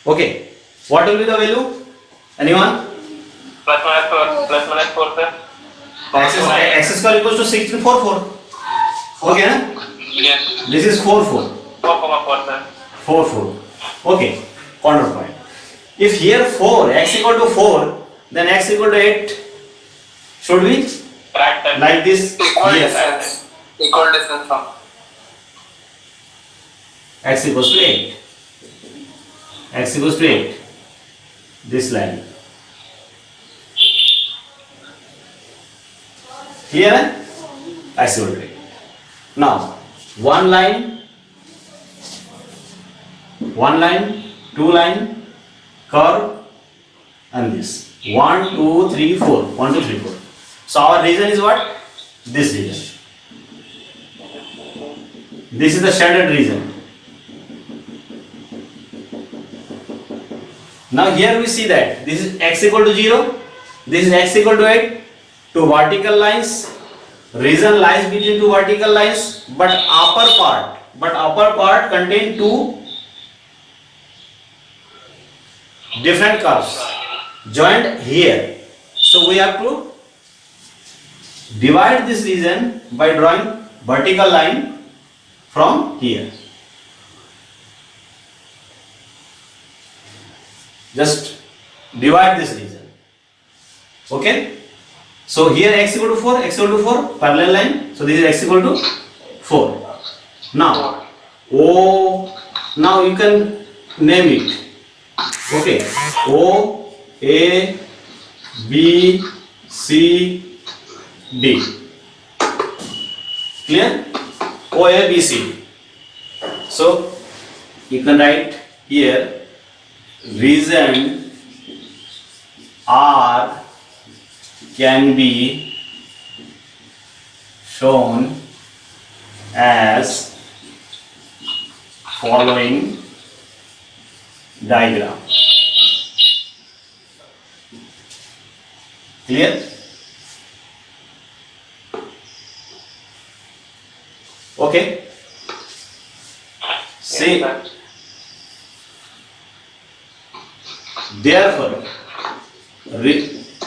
okay, what will be the value? Anyone? plus minus 4 sir. x square equals to 16, 4, 4. Okay ना? Yes, This is 4, 4. 4,4 sir. 4, 4. Okay, corner point. If here 4, x equal to 4, then x equal to 8 should be Right sir. like this. Equal Yes, distance. Equal distance from. x equals to 8. X equals to 8. This line. Here, x equal to 8. Now, one line, 2 line, curve, and this. 1, 2, 3, 4. 1, 2, 3, 4. So our region is what? This region. This is the shaded region. Now here we see that this is x equal to 0, this is x equal to 8, two vertical lines, region lies between two vertical lines, but upper part contain two different curves joined here. So we have to divide this region by drawing vertical line from here. Just divide this region. Okay? So here x equal to 4, x equal to 4, parallel line. So this is x equal to 4. Now, O, now you can name it. Okay, O, A, B, C, D. Clear? O, A, B, C, D. So you can write here region R can be shown as following diagram. Clear? Okay. See, therefore,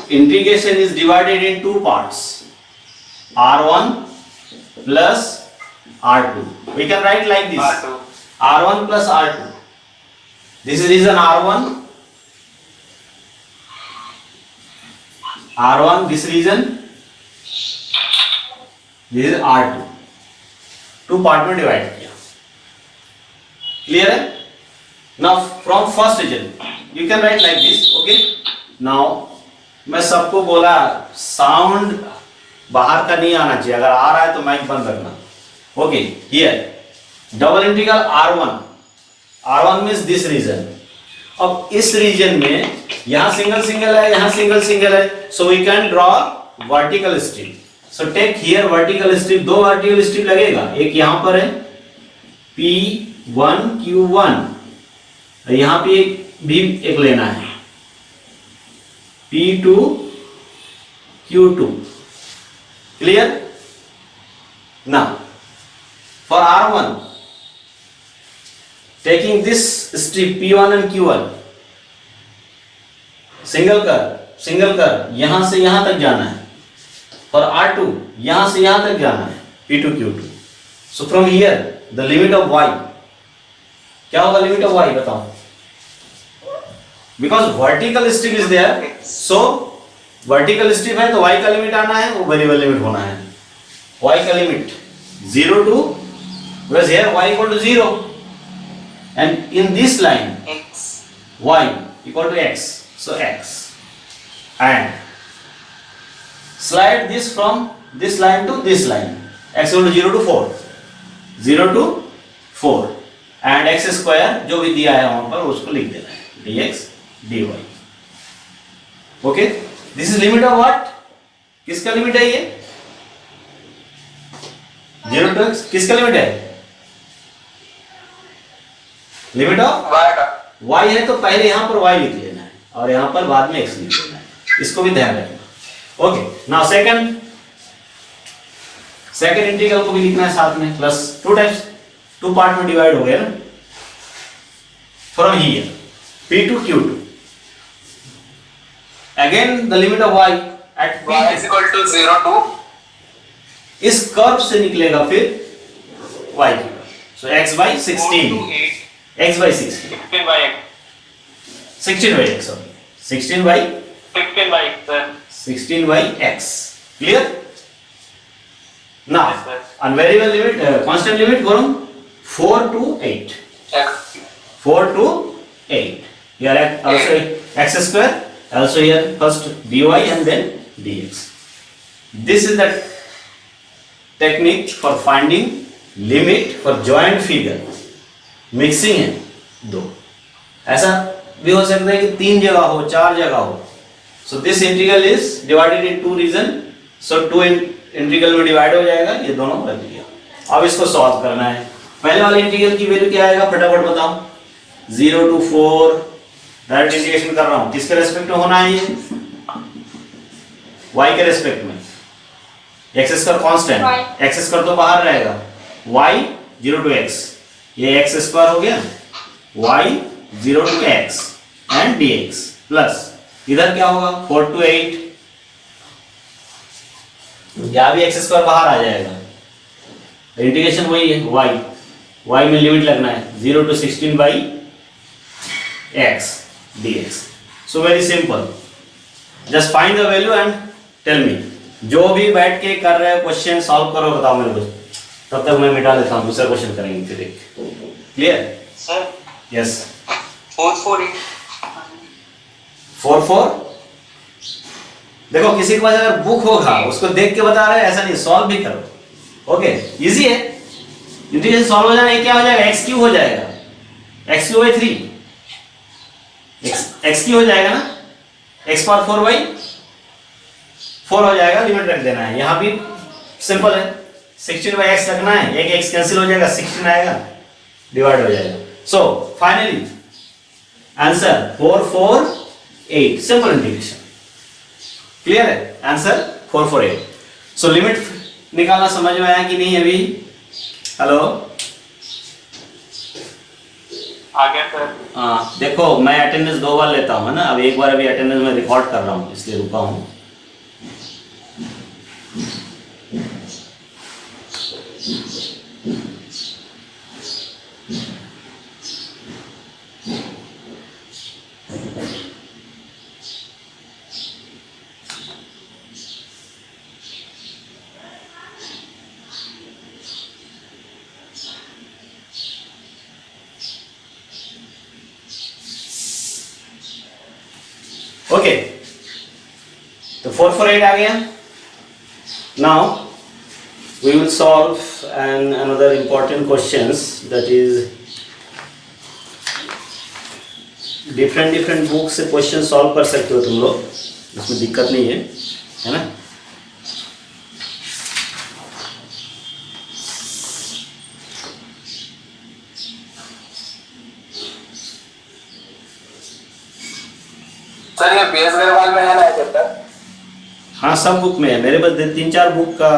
integration is divided in two parts, R1 plus R2. We can write like this, R2. R1 plus R2. This is region R1, R1 this region, this is R2. Two part में divide किया. Clear है? Now from first region you can write like this. Okay. Now मैं सबको बोला sound बाहर का नहीं आना चाहिए, अगर आ रहा है तो माइक बंद रखना. Okay, here double integral R1 means this region. अब इस रीजन में यहाँ सिंगल सिंगल है, यहाँ सिंगल सिंगल है, so we can draw vertical strip. So take here vertical strip, दो वर्टिकल स्ट्रिप लगेगा, एक यहाँ पर है P1 Q1, यहाँ पे भी एक लेना है P2 Q2. Clear? Now, for R1, taking this strip P1 and Q1, single कर यहां से यहां तक जाना है. For R2, यहां से यहां तक जाना है P2 Q2. So from here, the limit of y, क्या होगा लिमिट ऑफ y बताओ? Because vertical strip is there, so vertical strip है तो y का लिमिट आना है, वो वेरिएबल लिमिट होना है. y का limit 0 to, because here y equal to 0, and in this line X. y equal to x, so x, and slide this from this line to this line, x equal to 0 to 4, 0 to 4, and x square जो भी दिया है वहां पर उसको लिख देना है dx dy. Okay, this is limit of what? किसका लिमिट है ये? 0 to x किसका लिमिट है? लिमिट ऑफ Y का. y है तो पहले यहां पर y लिख लेना है और यहां पर बाद में x लिख लेना है, इसको भी ध्यान रखना. ओके, नाउ सेकंड इंटीग्रल को भी लिखना है साथ में, प्लस टू पार्ट में डिवाइड हो गया ना. From here P2 Q2, again the limit of y at Y is equal to 0 to इस कर्व से निकलेगा फिर y की. सो x by 4 to 16, 8. x by 16, 16 by X. 16 by x, sorry, 16 by 16 by X, sir. 16 by x. Clear? Now, Yes, sir. on variable limit, constant limit from 4 to 8. X. 4 to 8. Here also x square, also here first dy and then dx. This is the technique for finding limit for joint figure. Mixing है दो, ऐसा भी हो सकता है कि 3 जगह हो, 4 जगह हो. So this integral is divided in 2 region. So 2 integral में डिवाइड हो जाएगा, ये दोनों रख दिया. अब इसको सॉल्व करना है. पहले वाले इंटीग्रल की वैल्यू क्या आएगा फटाफट बताओ. 0 to 4, डायरेक्ट इंटीग्रेशन कर रहा हूं, किसके रेस्पेक्ट में होना है ये? y के रेस्पेक्ट में. x square constant, x square तो बाहर रहेगा. y 0 to x, ये x स्क्वायर हो गया, y 0 to x and dx plus इधर क्या होगा 4 to 8, यहाँ भी x स्क्वायर बाहर आ जाएगा. इंटीग्रेशन वही है, y में लिमिट लगना है 0 to 16 by x dx. So very simple, just find the value and tell me. जो भी बैठ के कर रहे हो क्वेश्चन सॉल्व करो, बताओ मेरे को, तब तक मैं मिटा देता हूँ, दूसरा क्वेश्चन करेंगे फिर एक. क्लियर? Sir. यस. 4 4 8. 4 4. देखो किसी के पास अगर बुक होगा उसको देख के बता रहे हैं, ऐसा नहीं, सॉल्व भी करो. ओके, इजी है. इंटीग्रेशन सॉल्व हो जाना, ये क्या हो जाएगा x क्यूब हो जाएगा, x cube by 3, x cube हो जाएगा ना, x पावर 4 by 4 हो जाएगा. लिमिट रख देना है. यहाँ भी सिंपल है, 16 by x रखना है, एक x कैंसिल हो जाएगा, 16 आएगा, डिवाइड हो जाएगा. So finally answer 4 4 8, simple integration. Clear है? आंसर 4 4 8. सो लिमिट निकालना समझ में आया कि नहीं अभी? हेलो, आ गया सर. हाँ देखो, मैं अटेंडेंस 2 बार लेता हूँ, है ना. अब एक बार अभी अटेंडेंस में रिकॉर्ड कर रहा हूँ, इसलिए रुका हूँ. ओके, तो 4 4 8 आ गया. Now we will solve another important questions, that is different book से क्वेश्चन सॉल्व कर सकते हो तुम लोग, इसमें दिक्कत नहीं है ना. सर ये बीएस अग्रवाल में है ना चैप्टर? हाँ, सब बुक में है. मेरे पास 3-4 बुक का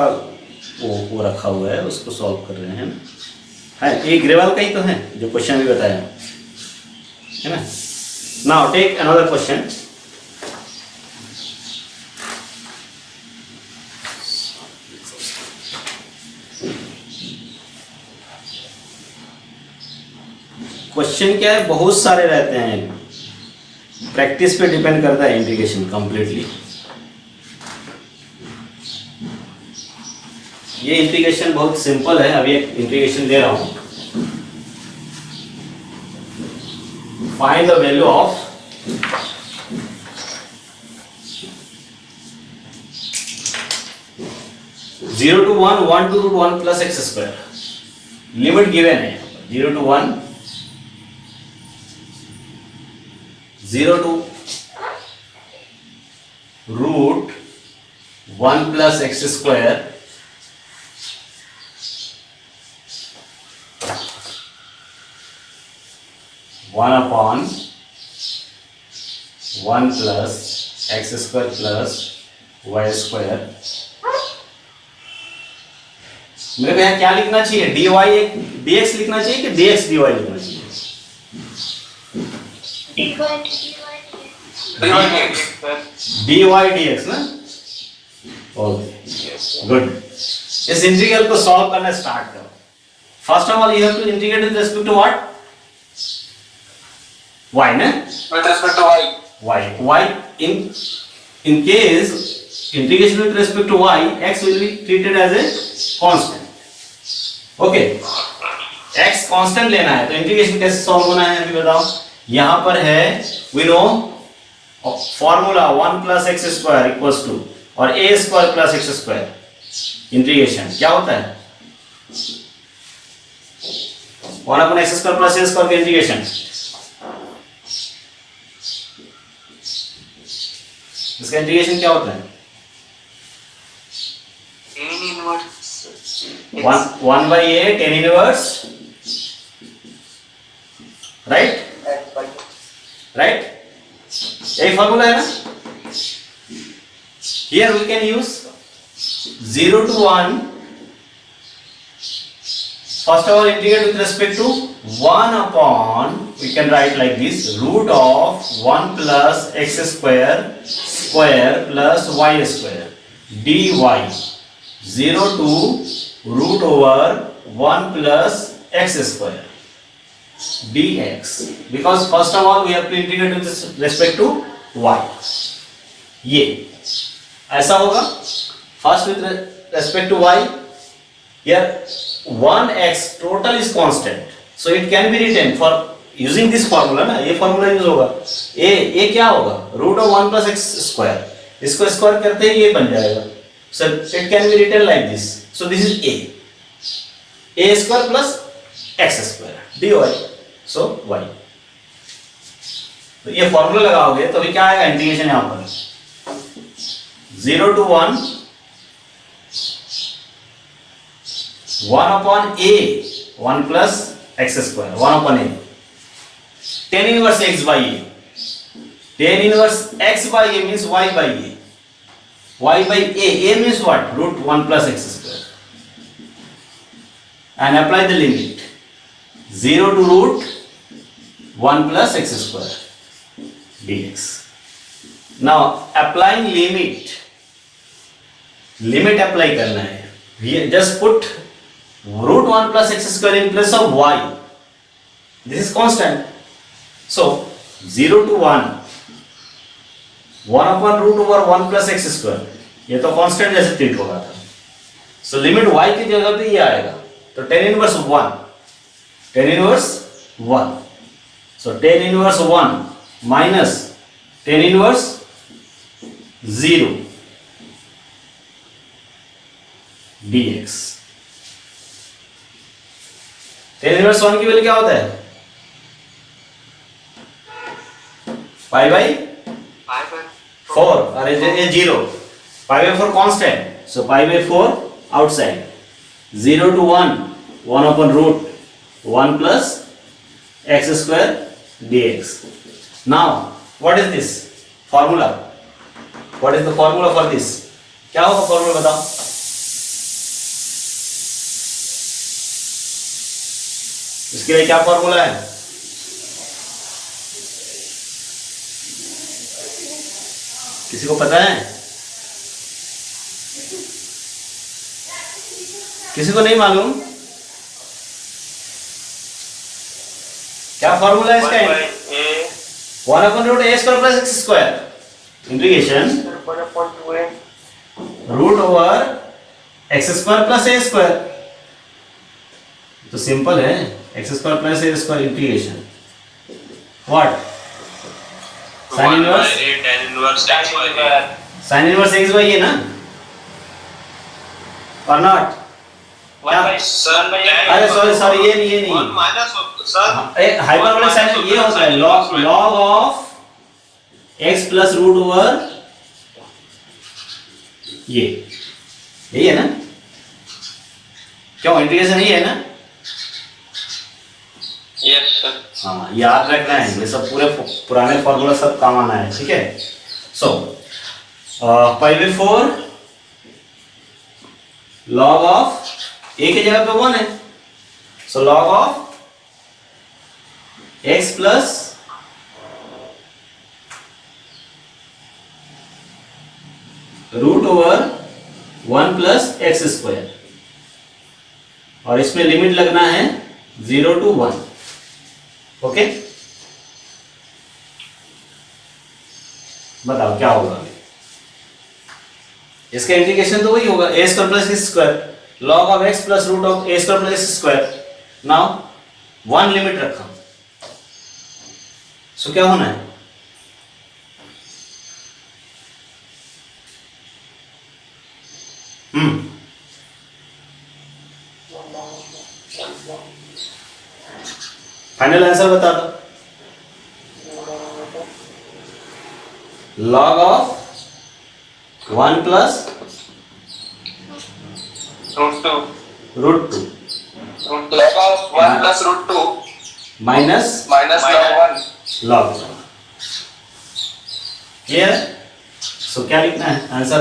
वो रखा हुआ है, उसको सॉल्व कर रहे हैं ना। है ये ग्रेवाल का ही तो है जो क्वेश्चन भी बताया है ना। Now take another question. Question क्या है, बहुत सारे रहते हैं, प्रैक्टिस पे डिपेंड करता है इंटीग्रेशन कंप्लीटली। ये इंटीग्रेशन बहुत सिंपल है, अभी एक इंटीग्रेशन दे रहा हूं। Find the value of zero to one, one to root one plus x square. Limit given है 0 to 1, 0 to root 1 plus x square one upon 1 plus x square plus y square। मेरे को यहाँ क्या लिखना चाहिए, dy dx लिखना चाहिए कि dx dy लिखना चाहिए? dy dx ना। Okay good. इस इंटीग्रल को सॉल्व करना स्टार्ट करो। First of all you have to integrate with respect to what, y ना, with respect to y. y in case integration with respect to y, x will be treated as a constant। Okay x constant लेना है तो integration कैसे solve होना है अभी बताओ। यहां पर है we know formula 1 plus x square equals to और a square plus x square। Integration क्या होता है, 1 upon x square plus a square का इंटीग्रेशन। इसका इंटीग्रेशन क्या होता है, 1 by a tan inverse, right यही फॉर्मूला है ना। Here we can use 0 to 1, first of all integrate with respect to 1 upon, we can write like this, root of 1 plus x square plus y square dy, 0 to root over 1 plus x square dx, because first of all we have to integrate with respect to y। ये ऐसा होगा, first with respect to y, here 1x total is constant, so it can be written for using this formula ना, ये formula use होगा। a क्या होगा, root of 1 plus x square, इसको square करते ही ये बन जाएगा, so it can be written like this, so this is a square plus x square dy, so y। तो ये फॉर्मूला लगाओगे तो अभी क्या आएगा इंटीग्रेशन, यहां पर 0 to 1 1 upon a 1 plus x square 1 upon a tan inverse x by a, tan inverse x by a means y by a, y by a means what, root 1 plus x square, and apply the limit 0 to root 1 plus x square dx। now applying limit apply करना है, just put root 1 plus x square in place of y, this is constant, so 0 to 1 1 upon root over 1 plus x square, ये तो constant जैसे treat होगा था, so limit y की जगह पे ये आएगा, तो tan inverse 1, so tan inverse 1 minus tan inverse 0 dx। tan inverse 1 की वैल्यू क्या होता है, पाई बाई 4 और ये 0, pi by 4 constant, so pi by 4 outside, 0 to 1 1 upon root 1 plus x square dx। now what is this formula, what is the formula for this, क्या होगा formula बताओ। इसके लिए क्या फॉर्मूला है? किसी को पता है? किसी को नहीं मालूम? क्या फॉर्मूला है इसका? 1/√a² + x² integration √x² + a²। तो सिंपल है, x² + a² integration what? Sine inverse x y है ना, और नॉट? अरे सॉरी ये नहीं हाइपरबोलिक साइन ये होता है log ऑफ x + √ओवर ये, यही है ना? क्यों इंटीग्रेशन यही है ना? Yes sir. हाँ, याद रखना है, ये सब पूरे पुराने फॉर्मूला सब काम आना है, ठीक है? सो π/4 log ऑफ a की जगह पे 1 है, सो log of x + √over 1 + x², और इसमें लिमिट लगना है 0 to 1। ओके, बताओ क्या होगा? इसका इंटीग्रेशन तो वही होगा, a² + x², log of x + √a² + x²। Now 1 limit रखा, सो क्या होना है? फाइनल आंसर बता दो। log of 1 + √2 √2 log of 1 + √2 minus minus log 1 log। Clear? So क्या लिखना है आंसर?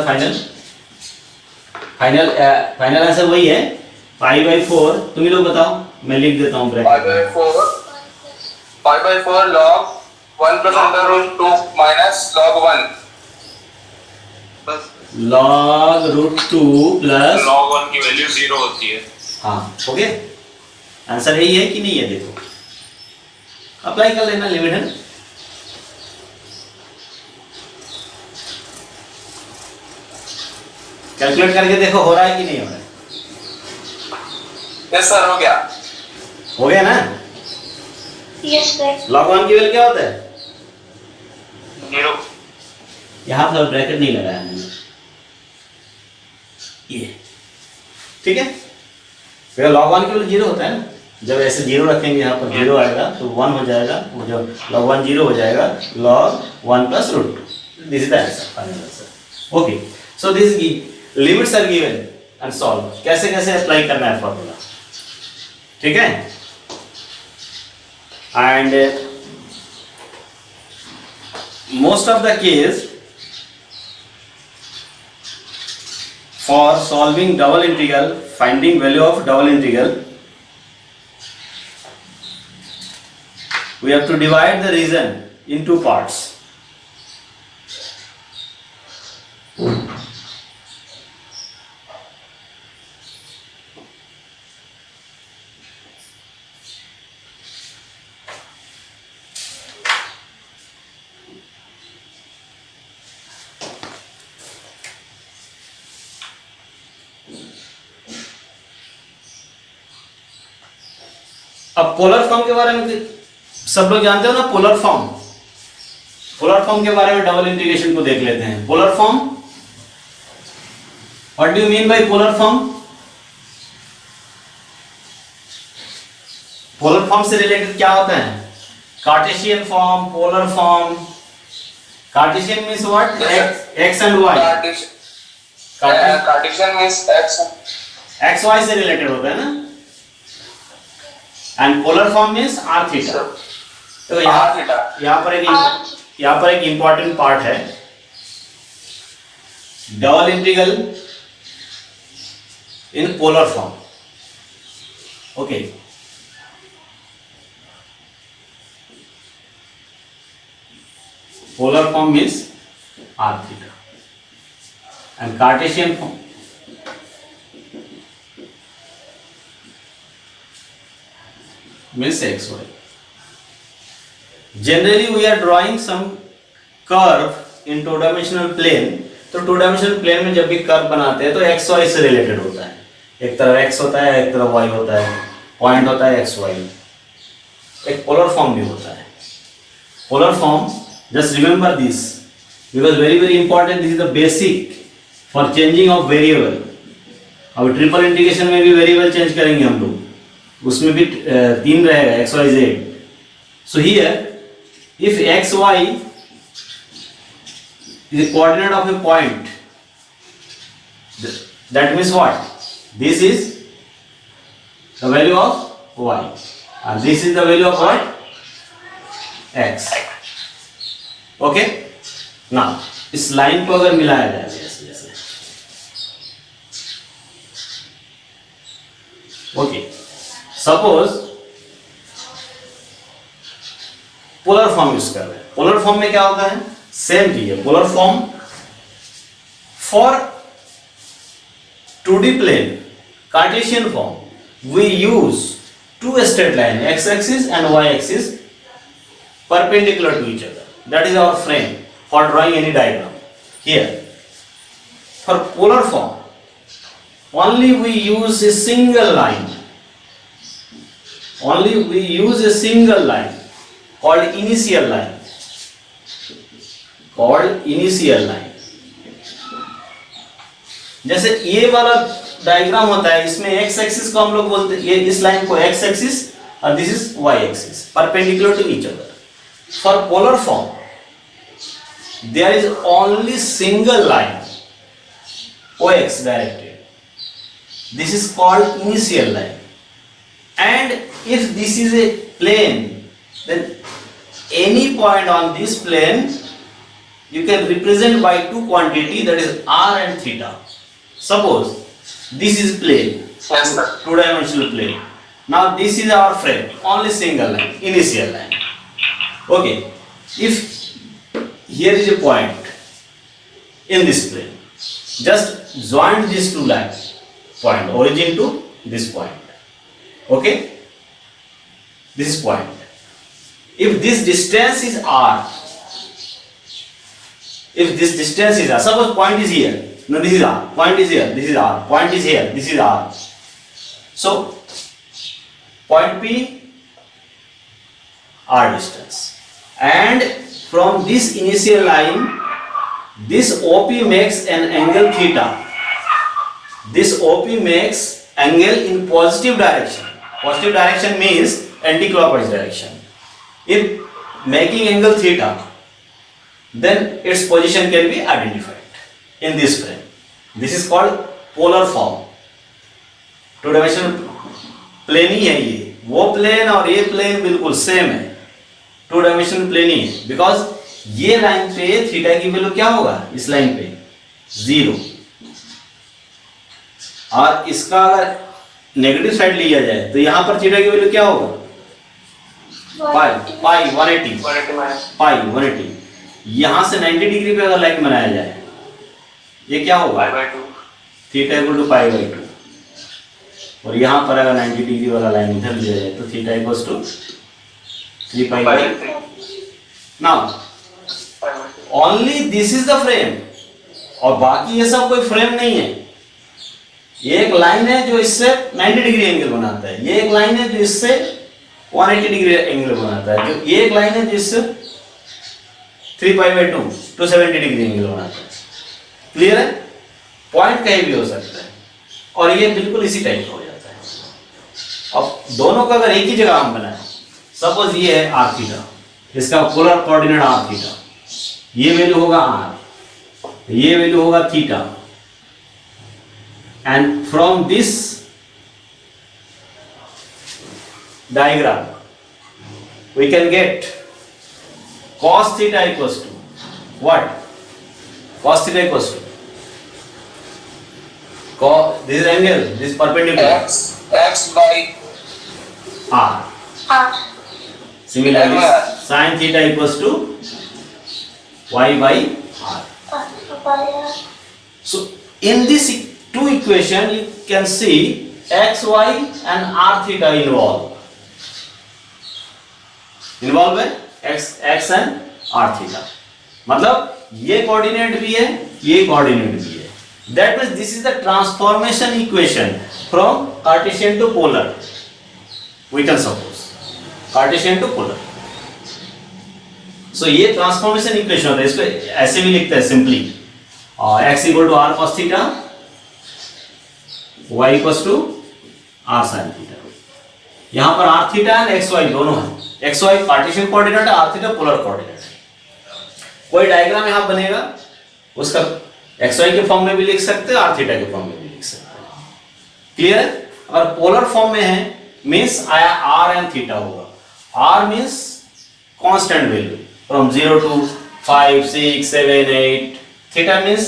फाइनल आंसर वही है, π/4। तुम ही लोग बताओ, मैं लिख देता हूँ ब्रैकेट में। π/4 log 1 + √2 minus log 1 बस log √2 प्लस log 1 की वैल्यू 0 होती है। हाँ, हो गया? आंसर यही है कि नहीं है? देखो, अप्लाई कर लेना लिमिट, है? कैलकुलेट करके देखो हो रहा है कि नहीं हो रहा है? यस सर, हो गया। हो गया ना? Yes, sir. log 1 की वैल्यू क्या होता है? 0। यहां पर ब्रैकेट नहीं लगाया मैंने, ये ठीक है? फिर log 1 की वैल्यू 0 होता है ना, जब ऐसे 0 रखेंगे यहाँ पर 0 आएगा तो 1 हो जाएगा, वो जो log 1 0 हो जाएगा, log 1 + √2। This is the answer, final answer. Okay, so this limits are given and solve. कैसे कैसे अप्लाई करना है फॉर्मूला, ठीक है? And most of the case for solving double integral, finding value of double integral, we have to divide the region in two parts. अब polar form के बारे में सब लोग जानते हो ना, पोलर फॉर्म। पोलर फॉर्म के बारे में डबल इंटीग्रेशन को देख लेते हैं। Polar form, what do you mean by polar form? Polar form से रिलेटेड क्या होता है? Cartesian form, polar form. Cartesian means what? X and y. Cartesian means x y से रिलेटेड होता है ना, and polar form means r theta. तो यहाँ पर एक इंपॉर्टेंट पार्ट है, double integral in polar form. Okay, Polar form means r theta, and Cartesian form means xy. Generally we are drawing some curve in two dimensional plane. तो to dimensional plane में जब भी curve बनाते हैं तो x y से related होता है, एक तरफ एक्स होता है एक तरफ वाई होता है, पॉइंट होता है एक्स वाई. एक पोलर फॉर्म भी होता है. Polar form, just remember this because very very important, this is the basic for changing of variable. अब ट्रिपल इंटीग्रेशन में भी वेरिएबल चेंज करेंगे हम लोग, उसमें भी तीन रहेगा x y z. So here if x y is the coordinate of a point, that means what? This is the value of y and this is the value of what? x. Okay, now इस line को अगर मिलाया जाए जैसे जैसे, okay, suppose polar form use कर रहे हैं. पोलर फॉर्म में क्या होता है? सेम चीज है. Polar form for 2D plane, Cartesian form, we use to straight line x axis and y axis perpendicular to each other. That is our frame for drawing any diagram. Here for polar form only we use a single line, only we use a single line called initial line, called initial line. जैसे ये वाला diagram होता है, इसमें x axis को हम लोग बोलते हैं, ये इस लाइन को x एक्सिस और this is y axis, perpendicular to each other. For polar form there is only single line OX directed, this is called initial line. And if this is a plane, then any point on this plane you can represent by two quantity, that is r and theta. Suppose this is plane, Yes, sir. two dimensional plane. Now this is our frame, only single line, initial line. Okay, if here is a point in this plane, just join these two lines, point origin to this point. Okay, this is point. If this distance is r, if this distance is r, suppose point is here, no, this is r, point is here, this is r, point is here, this is r. So point P, r distance, and from this initial line, this OP makes an angle theta. This OP makes angle in positive direction. Positive direction means anti-clockwise direction. If making angle theta, then its position can be identified in this frame. This is called polar form. Two dimensional plane ही है ये, वो plane और ये plane बिल्कुल same है, to dimensional plane ही है. बिकॉज ये लाइन पे थीटा की वैल्यू क्या होगा, इस लाइन पे 0, और इसका अगर नेगेटिव साइड लिया जाए तो यहां पर थीटा की वैल्यू क्या होगा, पाई 180, पाई 180. यहां से 90 डिग्री पे अगर लाइन बनाया जाए, ये क्या होगा, theta equal to pi by 2. और यहां पर अगर 90 डिग्री वाला लाइन इधर लिया जाए तो theta equals to 3 pi by. Now only this is the frame, और बाकी ये सब कोई फ्रेम नहीं है. ये एक लाइन है जो इससे 90 डिग्री एंगल बनाता है, ये एक लाइन है जो इससे 180 डिग्री एंगल बनाता है, जो ये एक लाइन है जिससे 3 पाई बाई 2 270 डिग्री एंगल बनाता है. क्लियर है? पॉइंट कहीं भी हो सकता है, और ये बिल्कुल इसी टाइप का हो जाता है. अब दोनों का अगर एक ही जगह हम बनाए, सपोज ये है आर थीटा, इसका पोलर कोऑर्डिनेट आर थीटा, ये वैल्यू होगा आर, ये वैल्यू होगा theta, and from this diagram we can get cos theta equals to what, cos theta equals to this is angle, this is perpendicular, x by r. R. Similarly sin theta equals to y by r. by r. So in this two equation you can see x, y and r theta involve है x and r theta. मतलब ये coordinate भी है, ये coordinate भी है. That means this is the transformation equation from Cartesian to polar. We can suppose Cartesian to polar. So ये transformation equation होता है. इसको ऐसे भी लिखते हैं simply, x equal to r cos theta, y equal to r sine theta. यहाँ पर r theta and x y दोनों है. एक्स वाई कार्टेशियन कोऑर्डिनेट है, आर थीटा पोलर कोऑर्डिनेट है. कोई डायग्राम यहाँ बनेगा, उसका एक्स वाई के फॉर्म में भी लिख सकते हैं, आर थीटा के फॉर्म में भी लिख सकते हैं. क्लियर है? अगर पोलर फॉर्म में है मीन्स आया आर एंड थीटा होगा. R means constant value from 0 to 5, 6, 7, 8. Theta means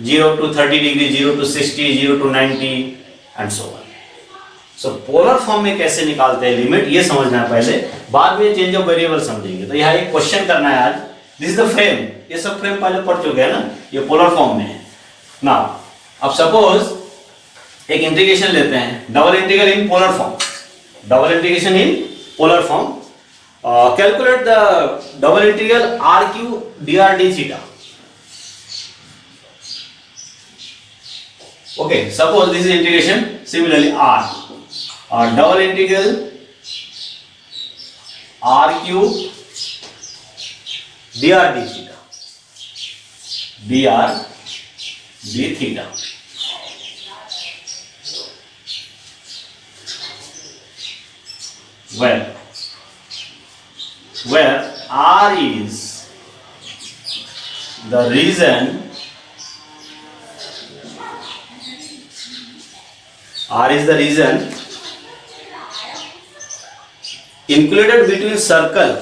0 to 30 degree, 0 to 60, 0 to 90 and so on. So polar form में कैसे निकालते हैं लिमिट, ये समझना है पहले, बाद में चेंज ऑफ वेरिएबल समझेंगे. तो यहाँ एक क्वेश्चन करना है आज. This is the frame. ये सब फ्रेम पहले पढ़ चुके हैं ना, ये पोलर फॉर्म में है. नाउ अब सपोज एक इंटीग्रेशन लेते हैं, double integral in polar form. Double integration in polar form. Calculate the double integral r q d r d theta. Okay, suppose this is integration. Similarly, r double integral r cube dr d theta. dr d theta. Where r is the region. R is the region included between circle,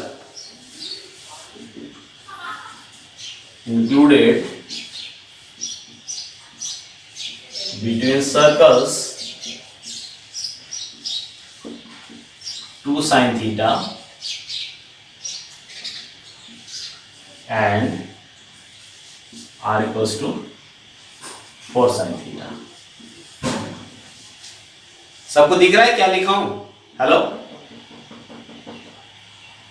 included between circles 2 sin theta and r equals to 4 sin theta. सबको दिख रहा है क्या लिखा हूं? Hello,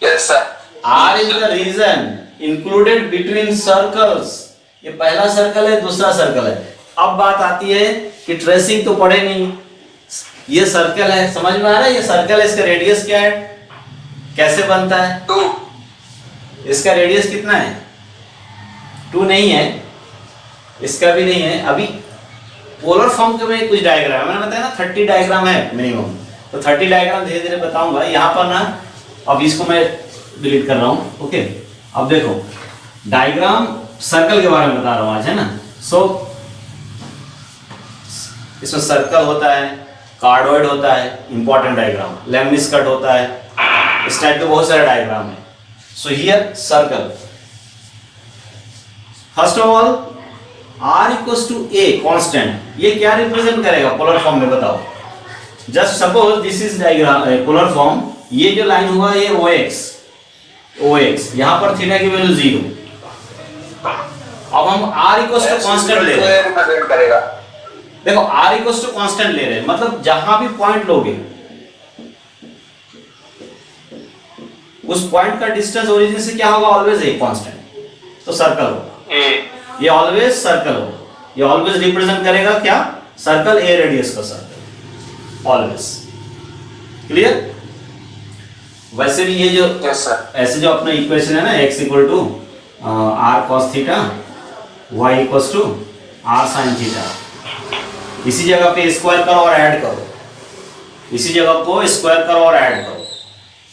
yes sir. R is the region included between circles. ये पहला circle है, दूसरा सर्कल है. अब बात आती है कि ट्रेसिंग तो पढ़े नहीं. ये सर्कल है, समझ में आ रहा है? ये सर्कल है, इसका रेडियस क्या है, कैसे बनता है? 2. इसका रेडियस कितना है? 2 नहीं है, इसका भी नहीं है. अभी पोलर फॉर्म के में कुछ डायग्राम मैंने बताया ना, 30 डायग्राम है मिनिमम. तो 30 डायग्राम धीरे धीरे बताऊंगा. यहाँ पर ना अब इसको मैं डिलीट कर रहा हूँ. ओके, अब देखो डायग्राम सर्कल के बारे में बता रहा हूँ आज, है ना. सो इसमें सर्कल होता है, कार्डोइड होता है, इंपॉर्टेंट डायग्राम, लेमनिस कट होता है, इस टाइप के बहुत सारे डायग्राम है. So here circle. First of all r equals to a constant. ये क्या रिप्रेजेंट करेगा पोलर फॉर्म में, बताओ. Just suppose this is diagram polar form. ये जो लाइन हुआ ये ox, यहाँ पर थीटा की वैल्यू 0. अब हम r equals to constant ले रहे हैं. देखो r equals to constant ले रहे हैं, मतलब जहां भी पॉइंट लोगे उस पॉइंट का डिस्टेंस ओरिजिन से क्या होगा, ऑलवेज ए कांस्टेंट. तो सर्कल होगा, ये ऑलवेज सर्कल होगा. ये ऑलवेज रिप्रेजेंट करेगा क्या, सर्कल, ए रेडियस का सर्कल ऑलवेज. क्लियर? वैसे भी ये जो ऐसे जो अपना इक्वेशन है ना, x equal to r cos theta, y equal to r sine theta, इसी जगह पे स्क्वायर करो और ऐड करो. इसी जगह को स्क्वायर करो और ऐड करो.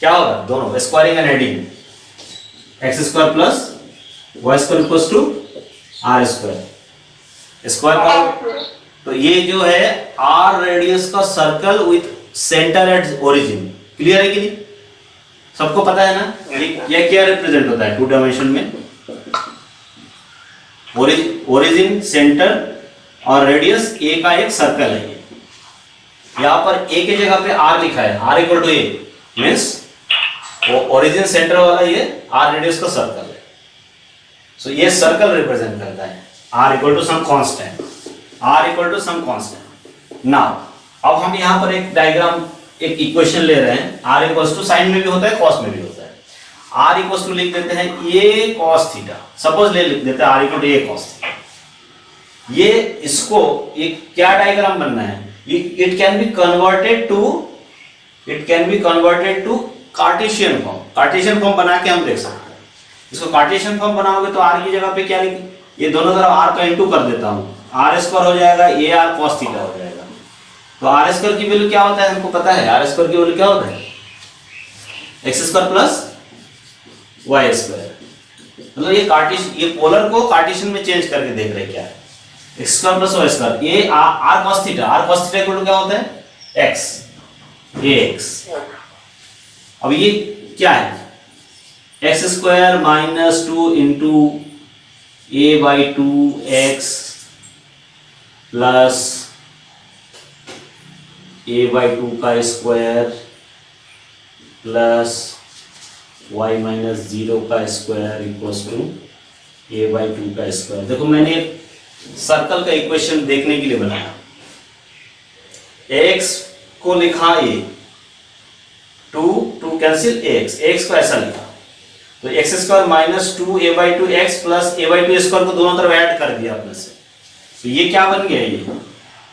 क्या होगा, दोनों squaring and adding. X square plus y square equal to r square. Square करो तो ये जो है आर रेडियस का circle with centre at origin. Clear है कि नहीं? सबको पता है ना ये क्या रिप्रेजेंट होता है 2 डायमेंशन में. ओरिजिन, सेंटर और रेडियस ए का एक सर्कल है. ये यहाँ पर ए की जगह पे आर लिखा है, r equal to a means origin centre वाला ये आर रेडियस का सर्कल है. सो ये सर्कल रिप्रेजेंट करता है r equal to some constant, r equal to some constant. Now अब हम यहाँ पर एक डायग्राम, एक इक्वेशन ले रहे हैं। r इक्वल टू साइन में भी होता है, कॉस में भी होता है। r इक्वल टू लिख देते हैं a cos थीटा, सपोज लिख देते हैं r equal to a cos theta. ये इसको एक क्या डायग्राम बनना है, it can be converted to Cartesian form. Cartesian form बना के हम देख सकते हैं। इसको कार्टेशियन फॉर्म बनाओगे तो r की जगह पे क्या लिख, ये दोनों तरफ r का इंटू कर देता हूं, r स्क्वायर हो जाएगा, a r cos थीटा हो जाएगा। तो r स्क्वायर की वैल्यू क्या होता है हमको पता है, r स्क्वायर की वैल्यू क्या होता है, x square plus y square. मतलब ये कार्टेशियन, ये पोलर को कार्टेशियन में चेंज करके देख रहे क्या है, x square plus y square, ये r cos theta, r cos theta equal to क्या होता है, x ax। अब ये क्या है, x square minus 2 into a by 2x plus a by 2 का स्क्वायर प्लस y माइनस 0 का square equals to a by 2 का स्क्वायर। देखो मैंने सर्कल का इक्वेशन देखने के लिए बनाया, x को लिखा a, 2 कैंसिल ax को ऐसा लिखा, तो x square minus 2 a by 2 x plus a by 2 square को दोनों तरफ ऐड कर दिया अपने से। तो ये क्या बन गया,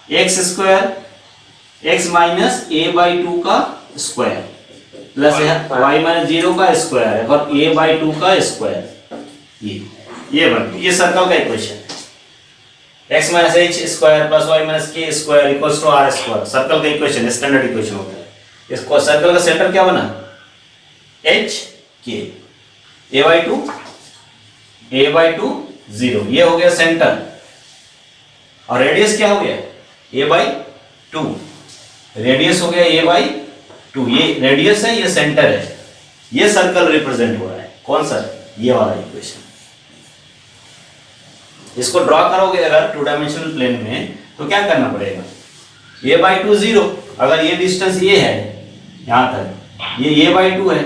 ये x square x minus a by 2 का स्क्वायर प्लस y माइनस 0 का स्क्वायर है और a बाई 2 का स्क्वायर, ये बन गया। ये सर्कल का इक्वेशन है, x minus h square plus y minus k square equals to r square. Circle का इक्वेशन स्टैंडर्ड इक्वेशन होता है। इसको सर्कल का सेंटर क्या बना, h k, a बाई 2 0, ये हो गया सेंटर, और रेडियस क्या हो गया, a बाई 2, रेडियस हो गया a बाई 2, ये रेडियस है, ये सेंटर है, ये सर्कल रिप्रेजेंट हो रहा है। कौन सा, ये वाला इक्वेशन। इसको ड्रॉ करोगे अगर 2 डायमेंशनल प्लेन में तो क्या करना पड़ेगा, a बाई 2 0, अगर ये डिस्टेंस ये है यहां तक, ये a बाई 2 है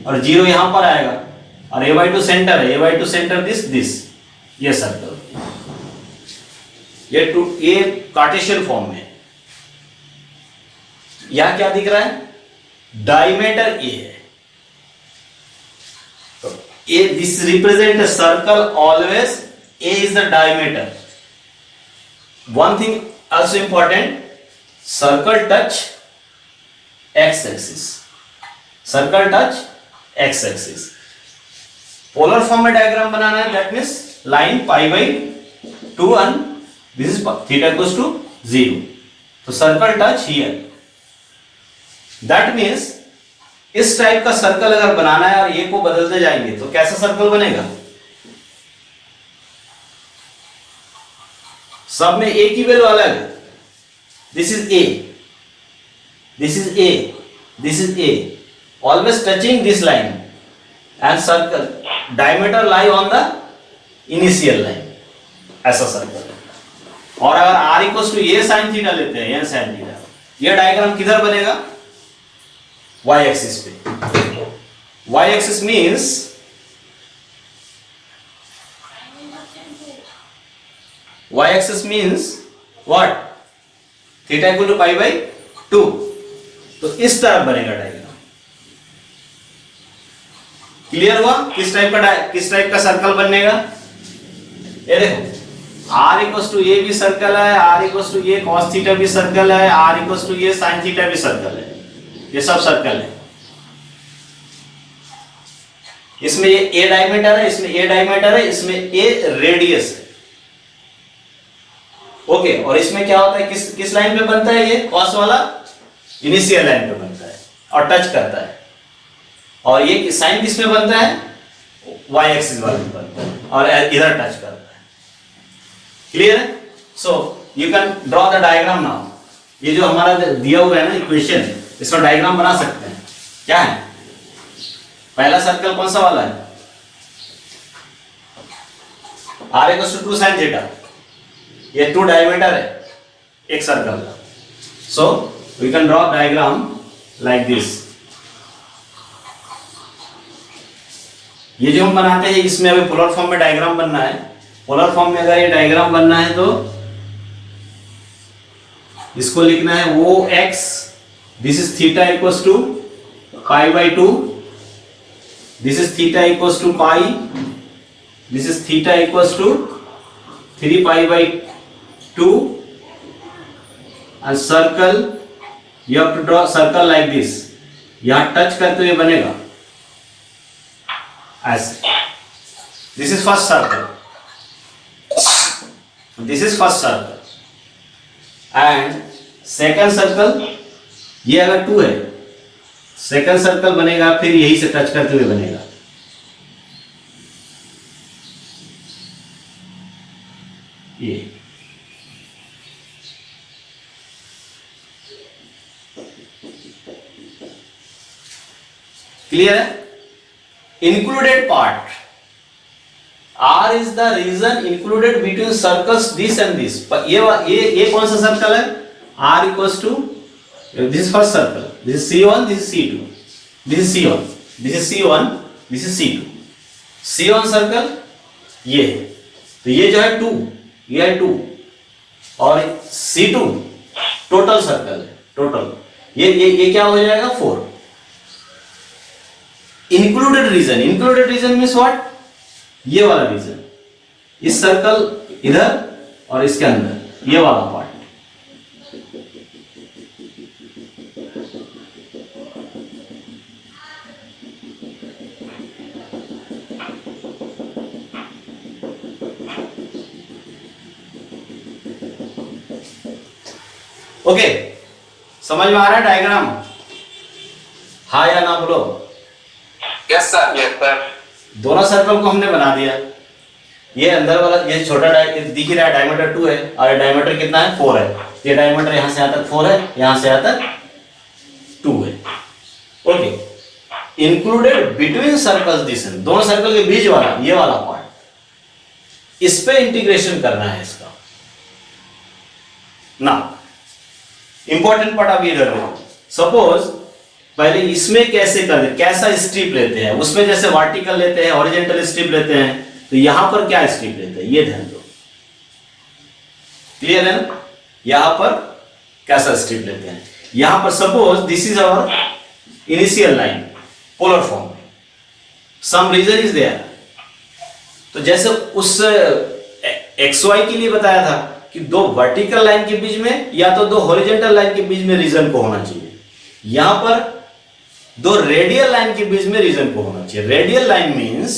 और 0 यहां पर आएगा, और a बाई 2 सेंटर है, a बाई 2 सेंटर दिस, ये सर्कल, ये कार्टेशियन फॉर्म में। यहां क्या दिख रहा है, डायमीटर a है, तो a, this represent a circle, always a is the diameter. One thing also important, circle touch x axis, circle touch x axis। Polar form में डायग्राम बनाना है, that means line pi by 2 and this is theta equals to 0, तो circle touch here, that means इस type का circle अगर बनाना है और ये को बदलते जाएंगे तो कैसा सर्कल बनेगा, सब में a की वैल्यू अलग है, this is a, this is a, this is a, always touching this line and circle diameter lie on the initial line, ऐसा सर्कल है। और अगर r equals to a sin theta लेते हैं, n sin थीटा, ये diagram किधर बनेगा, y axis पे। y axis means y axis means what, theta equal to pi by 2, तो इस तरफ बनेगा डायग्राम। क्लियर हुआ किस टाइप का सर्कल बनेगा। ये देखो r इक्वल्स टू a भी सर्कल है, r equals to a cos theta भी सर्कल है, r equals to a sin theta भी सर्कल है, ये सब सर्कल है। इसमें ये a डायमीटर है, इसमें a डायमीटर है, इसमें a रेडियस है, ओके। और इसमें क्या होता है, किस लाइन पे बनता है, ये कॉस वाला इनिशियल लाइन पे बनता है और टच करता है, और ये साइन किस में बनता है, वाई एक्सिस वाले में बनता है और इधर टच करता है। क्लियर है, सो you can draw the diagram now. ये जो हमारा दिया हुआ है ना इक्वेशन, इसका डायग्राम बना सकते हैं। क्या है, पहला सर्कल कौन सा वाला है, r equals to 2 sin theta, ये 2 डायमीटर है एक सर्कल का, so we can draw diagram like this. ये जो हम बनाते हैं इसमें अभी पोलर फॉर्म में डायग्राम बनना है। पोलर फॉर्म में अगर ये डायग्राम बनना है तो इसको लिखना है O X, this is theta equals to pi by two, this is theta equals to pi, this is theta equals to 3 pi by 2 and circle you have to draw circle like this, यहां touch करते हुए बनेगा ऐसे। This is first circle, this is first circle and second circle, ये अगर 2 है, second circle बनेगा फिर यही से टच करते हुए बनेगा। ये क्लियर है? Included part, R is the region included between circles this and this। ये कौन सा सर्कल है? R equals to, this is first circle, this is C1, this is C2, this is C1, this is C1, this is C2। C1 circle ये है, तो ये जो है 2, ये है 2 और C2 टोटल सर्कल है, टोटल ये क्या हो जाएगा 4। Included region means what? ये वाला रीजन, इस सर्कल इधर और इसके अंदर ये वाला पार्ट। ओके, समझ में आ रहा है डायग्राम? हाँ या ना बोलो। Yes sir, yes sir. दोनों सर्कल को हमने बना दिया। ये अंदर वाला, ये छोटा दिख रहा है, डायमीटर 2 है और डायमीटर कितना है 4 है। ये डायमीटर यहाँ से यहाँ तक 4 है, यहाँ से यहाँ तक 2 है। Okay, included between circles this, दोनों सर्कल के बीच वाला ये वाला पार्ट, इस पे इंटीग्रेशन करना है इसका ना। इंपॉर्टेंट पार्ट अभी इधर देखो। सपोज पहले इसमें कैसे करते, कैसा स्ट्रिप लेते हैं, उसमें जैसे वर्टिकल लेते हैं, हॉरिजॉन्टल स्ट्रिप लेते हैं, तो यहां पर क्या स्ट्रिप लेते हैं ये ध्यान दो। क्लियर है ना? यहां पर कैसा स्ट्रिप लेते हैं, यहां पर suppose this is our initial line polar form में, सम रीजन इज देयर। तो जैसे उस XY के लिए बताया था कि दो वर्टिकल लाइन के बीच में या तो दो हॉरिजॉन्टल लाइन के बीच में रीजन को होना चाहिए, यहां पर दो रेडियल लाइन के बीच में रीजन को होना चाहिए। Radial line means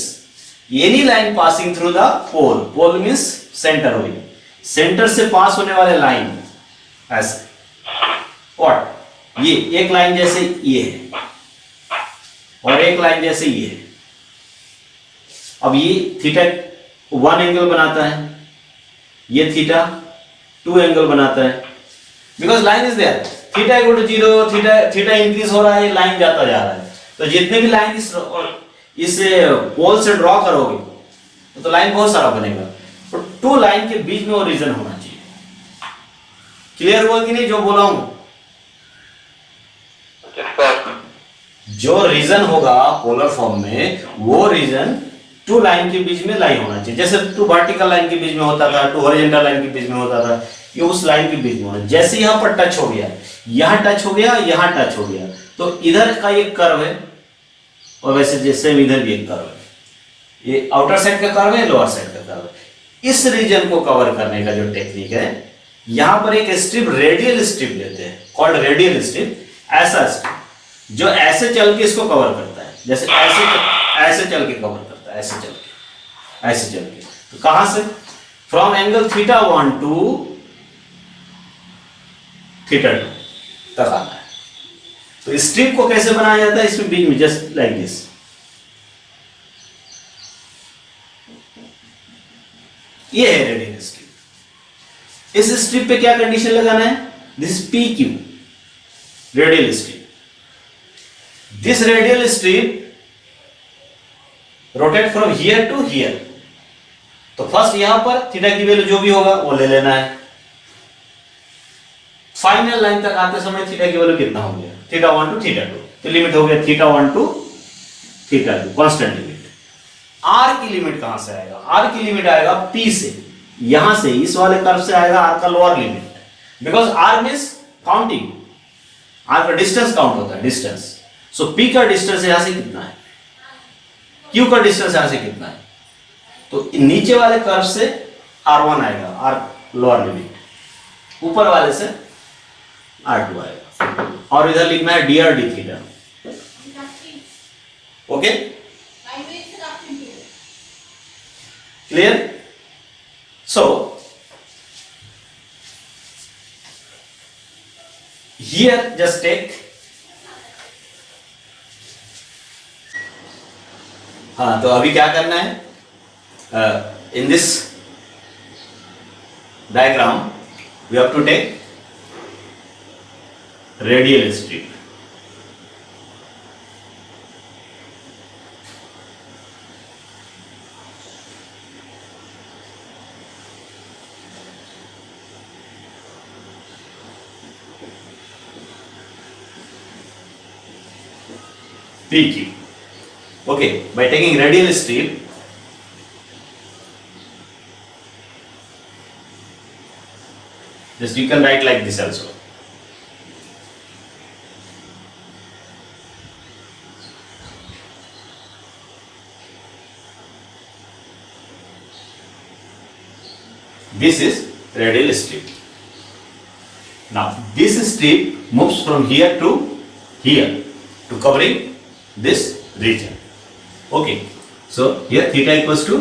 any line passing through the pole, pole means centre हुई, सेंटर से पास होने वाले लाइन ऐसे। और ये एक लाइन जैसे ये है और एक लाइन जैसे ये है। अब ये थीटा 1 एंगल बनाता है, ये थीटा 2 एंगल बनाता है, because line is there. Theta equal to 0, theta increase हो रहा है, लाइन जाता जा रहा है। तो जितने भी लाइन इस पोल से ड्रॉ करोगे तो लाइन बहुत सारा बनेगा, तो 2 लाइन के बीच में वो रीजन होना चाहिए। क्लियर हुआ कि नहीं जो बोला हूं? जो रीजन होगा पोलर फॉर्म में, वो रीजन 2 लाइन के बीच में लाई होना चाहिए। जैसे 2 वर्टिकल लाइन के बीच में होता था, 2 हॉरिजॉन्टल लाइन के बीच में होता था, ये उस लाइन के बीच में होना। जैसे यहां पर टच हो गया, यहां टच हो गया, यहां टच हो गया, तो इधर का एक कर्व है और वैसे जैसे इधर भी एक कर्व है। ये आउटर साइड का कर्व है, लोअर साइड का कर्व है। इस रीजन को कवर करने का जो टेक्निक है, यहां पर एक स्ट्रिप, रेडियल स्ट्रिप लेते हैं, कॉल्ड रेडियल स्ट्रिप। ऐसा स्ट्रिप जो ऐसे चल के इसको कवर करता है, जैसे ऐसे चल के कवर करता है, ऐसे चल के। तो कहां से? From angle theta 1 to theta 2 तक आता है। तो स्ट्रिप को कैसे बनाया जाता है? इसमें बीच में जस्ट लाइक दिस, ये है रेडियल स्ट्रिप। इस स्ट्रिप पे क्या कंडीशन लगाना है? This is PQ, radial strip. This radial strip rotate from here to here. तो फर्स्ट यहां पर थीटा की वैल्यू जो भी होगा वो ले लेना है। फाइनल लाइन तक आते समय थीटा की वैल्यू कितना हो गया? थीटा 1 टू थीटा 2, तो लिमिट हो गया theta 1 to theta 2, constant limit. R की लिमिट कहां से आएगा? आर की लिमिट आएगा पी से, यहां से इस वाले कर्व से आएगा आर का lower limit, because r means counting, r का डिस्टेंस काउंट होता है, डिस्टेंस। सो पी का डिस्टेंस यहां से कितना है, क्यू का डिस्टेंस यहां से कितना है, तो नीचे वाले कर्व से R1 आएगा, आर लोअर लिमिट, ऊपर वाले से R2 आएगा, और इधर लिखना है dr d theta. Okay, clear? So here just take, हाँ, तो अभी क्या करना है, in this diagram we have to take radial strip. PQ. Okay, by taking radial strip, just you can write like this also. This is radial strip. Now this strip moves from here to here to covering this region. Okay, so here theta equals to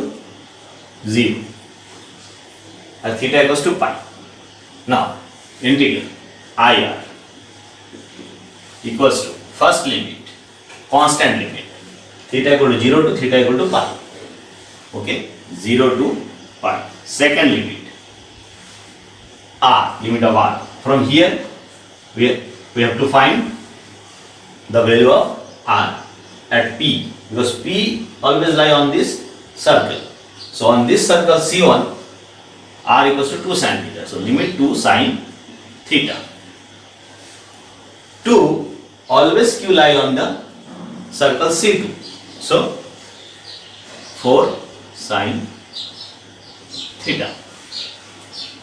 0 and theta equals to pi. Now integral IR equals to first limit, constant limit, theta equal to 0 to theta equal to pi. Okay, 0 to pi. Second limit R, limit of R. From here we have to find the value of R at P, because P always lie on this circle. So on this circle C1, R equals to 2 sin theta. So limit 2 sin theta. 2 always Q lie on the circle C2. So 4 sin theta.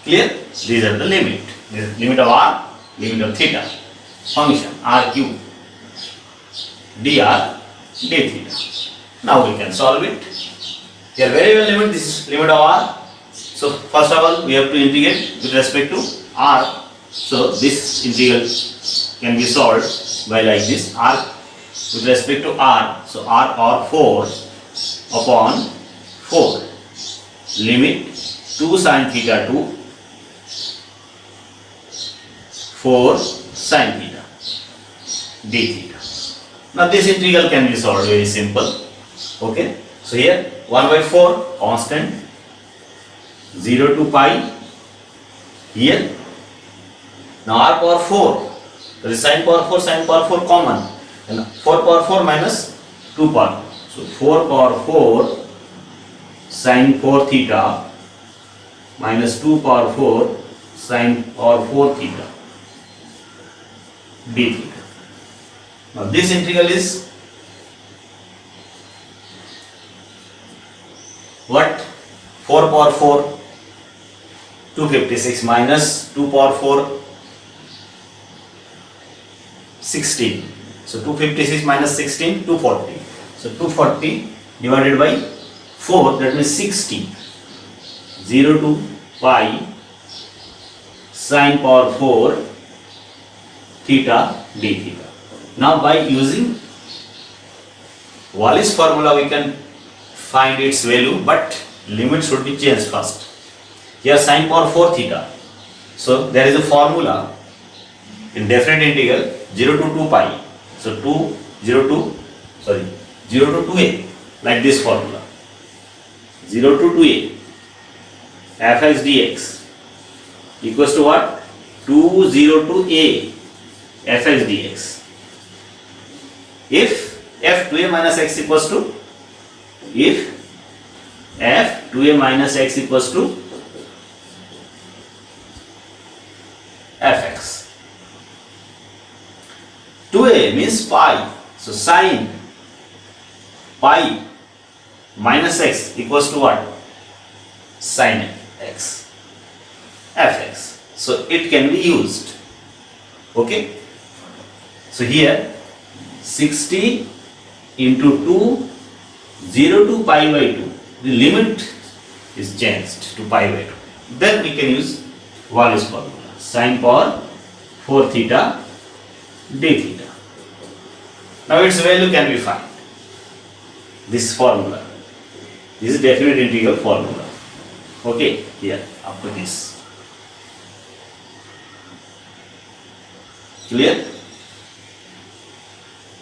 Clear? These are the limit. This is limit of R, limit of theta. Function RQ dr d theta. Now we can solve it. Here very well limit, this is limit of R. So first of all we have to integrate with respect to R. So this integral can be solved by like this, R with respect to R. So R or 4 upon 4, limit 2 sin theta to 4 sin theta d theta. Now this integral can be solved very simple. Okay, so here 1 by 4 constant, 0 to pi here. Now r power 4, there is sin power 4, sin power 4 common, and 4 power 4 minus 2 power. So 4 power 4 sin 4 theta minus 2 power 4 sin power 4 theta d theta. Now this integral is what? 4 power 4 256 minus 2 power 4 16. So 256 minus 16 240. So 240 divided by 4, that means 60. 0 to pi sin power 4 theta d theta. Now by using Wallis formula we can find its value, but limit should be changed first. Here sin power 4 theta. So there is a formula in definite integral 0 to 2 pi. So 0 to 2a, like this formula. 0 to 2a fx dx equals to what? 2 0 to a fx dx. If f 2a minus x equals to, if f 2a minus x equals to fx. 2a means pi, so sin pi minus x equals to what? Sin x, fx. So it can be used. Okay. So here 60 into 2, 0 to pi by 2. The limit is changed to pi by 2. Then we can use Wallis formula. Sin power 4 theta d theta. Now its value can be found. This formula. This is definite integral formula. Okay, here up to this. Clear?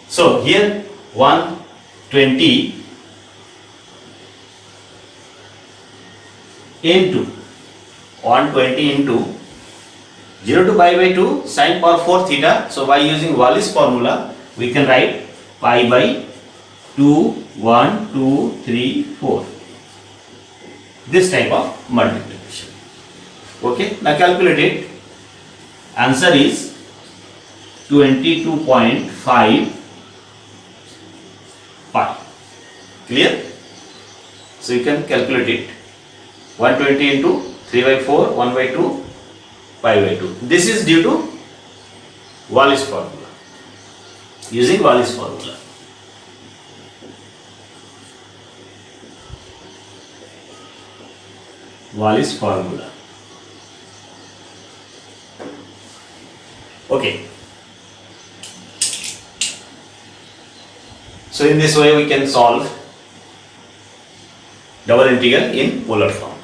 So here 120 into 0 to pi by 2 sin power 4 theta. So by using Wallis formula we can write pi by 2, 1, 2, 3, 4. This type of multiplication. Okay, now calculate it. Answer is 22.5 pi. Clear? So you can calculate it. 120 into 3 by 4, 1 by 2, pi by 2. This is due to Wallis formula. Using Wallis formula. Wallis formula. Okay. So in this way we can solve double integral in polar form.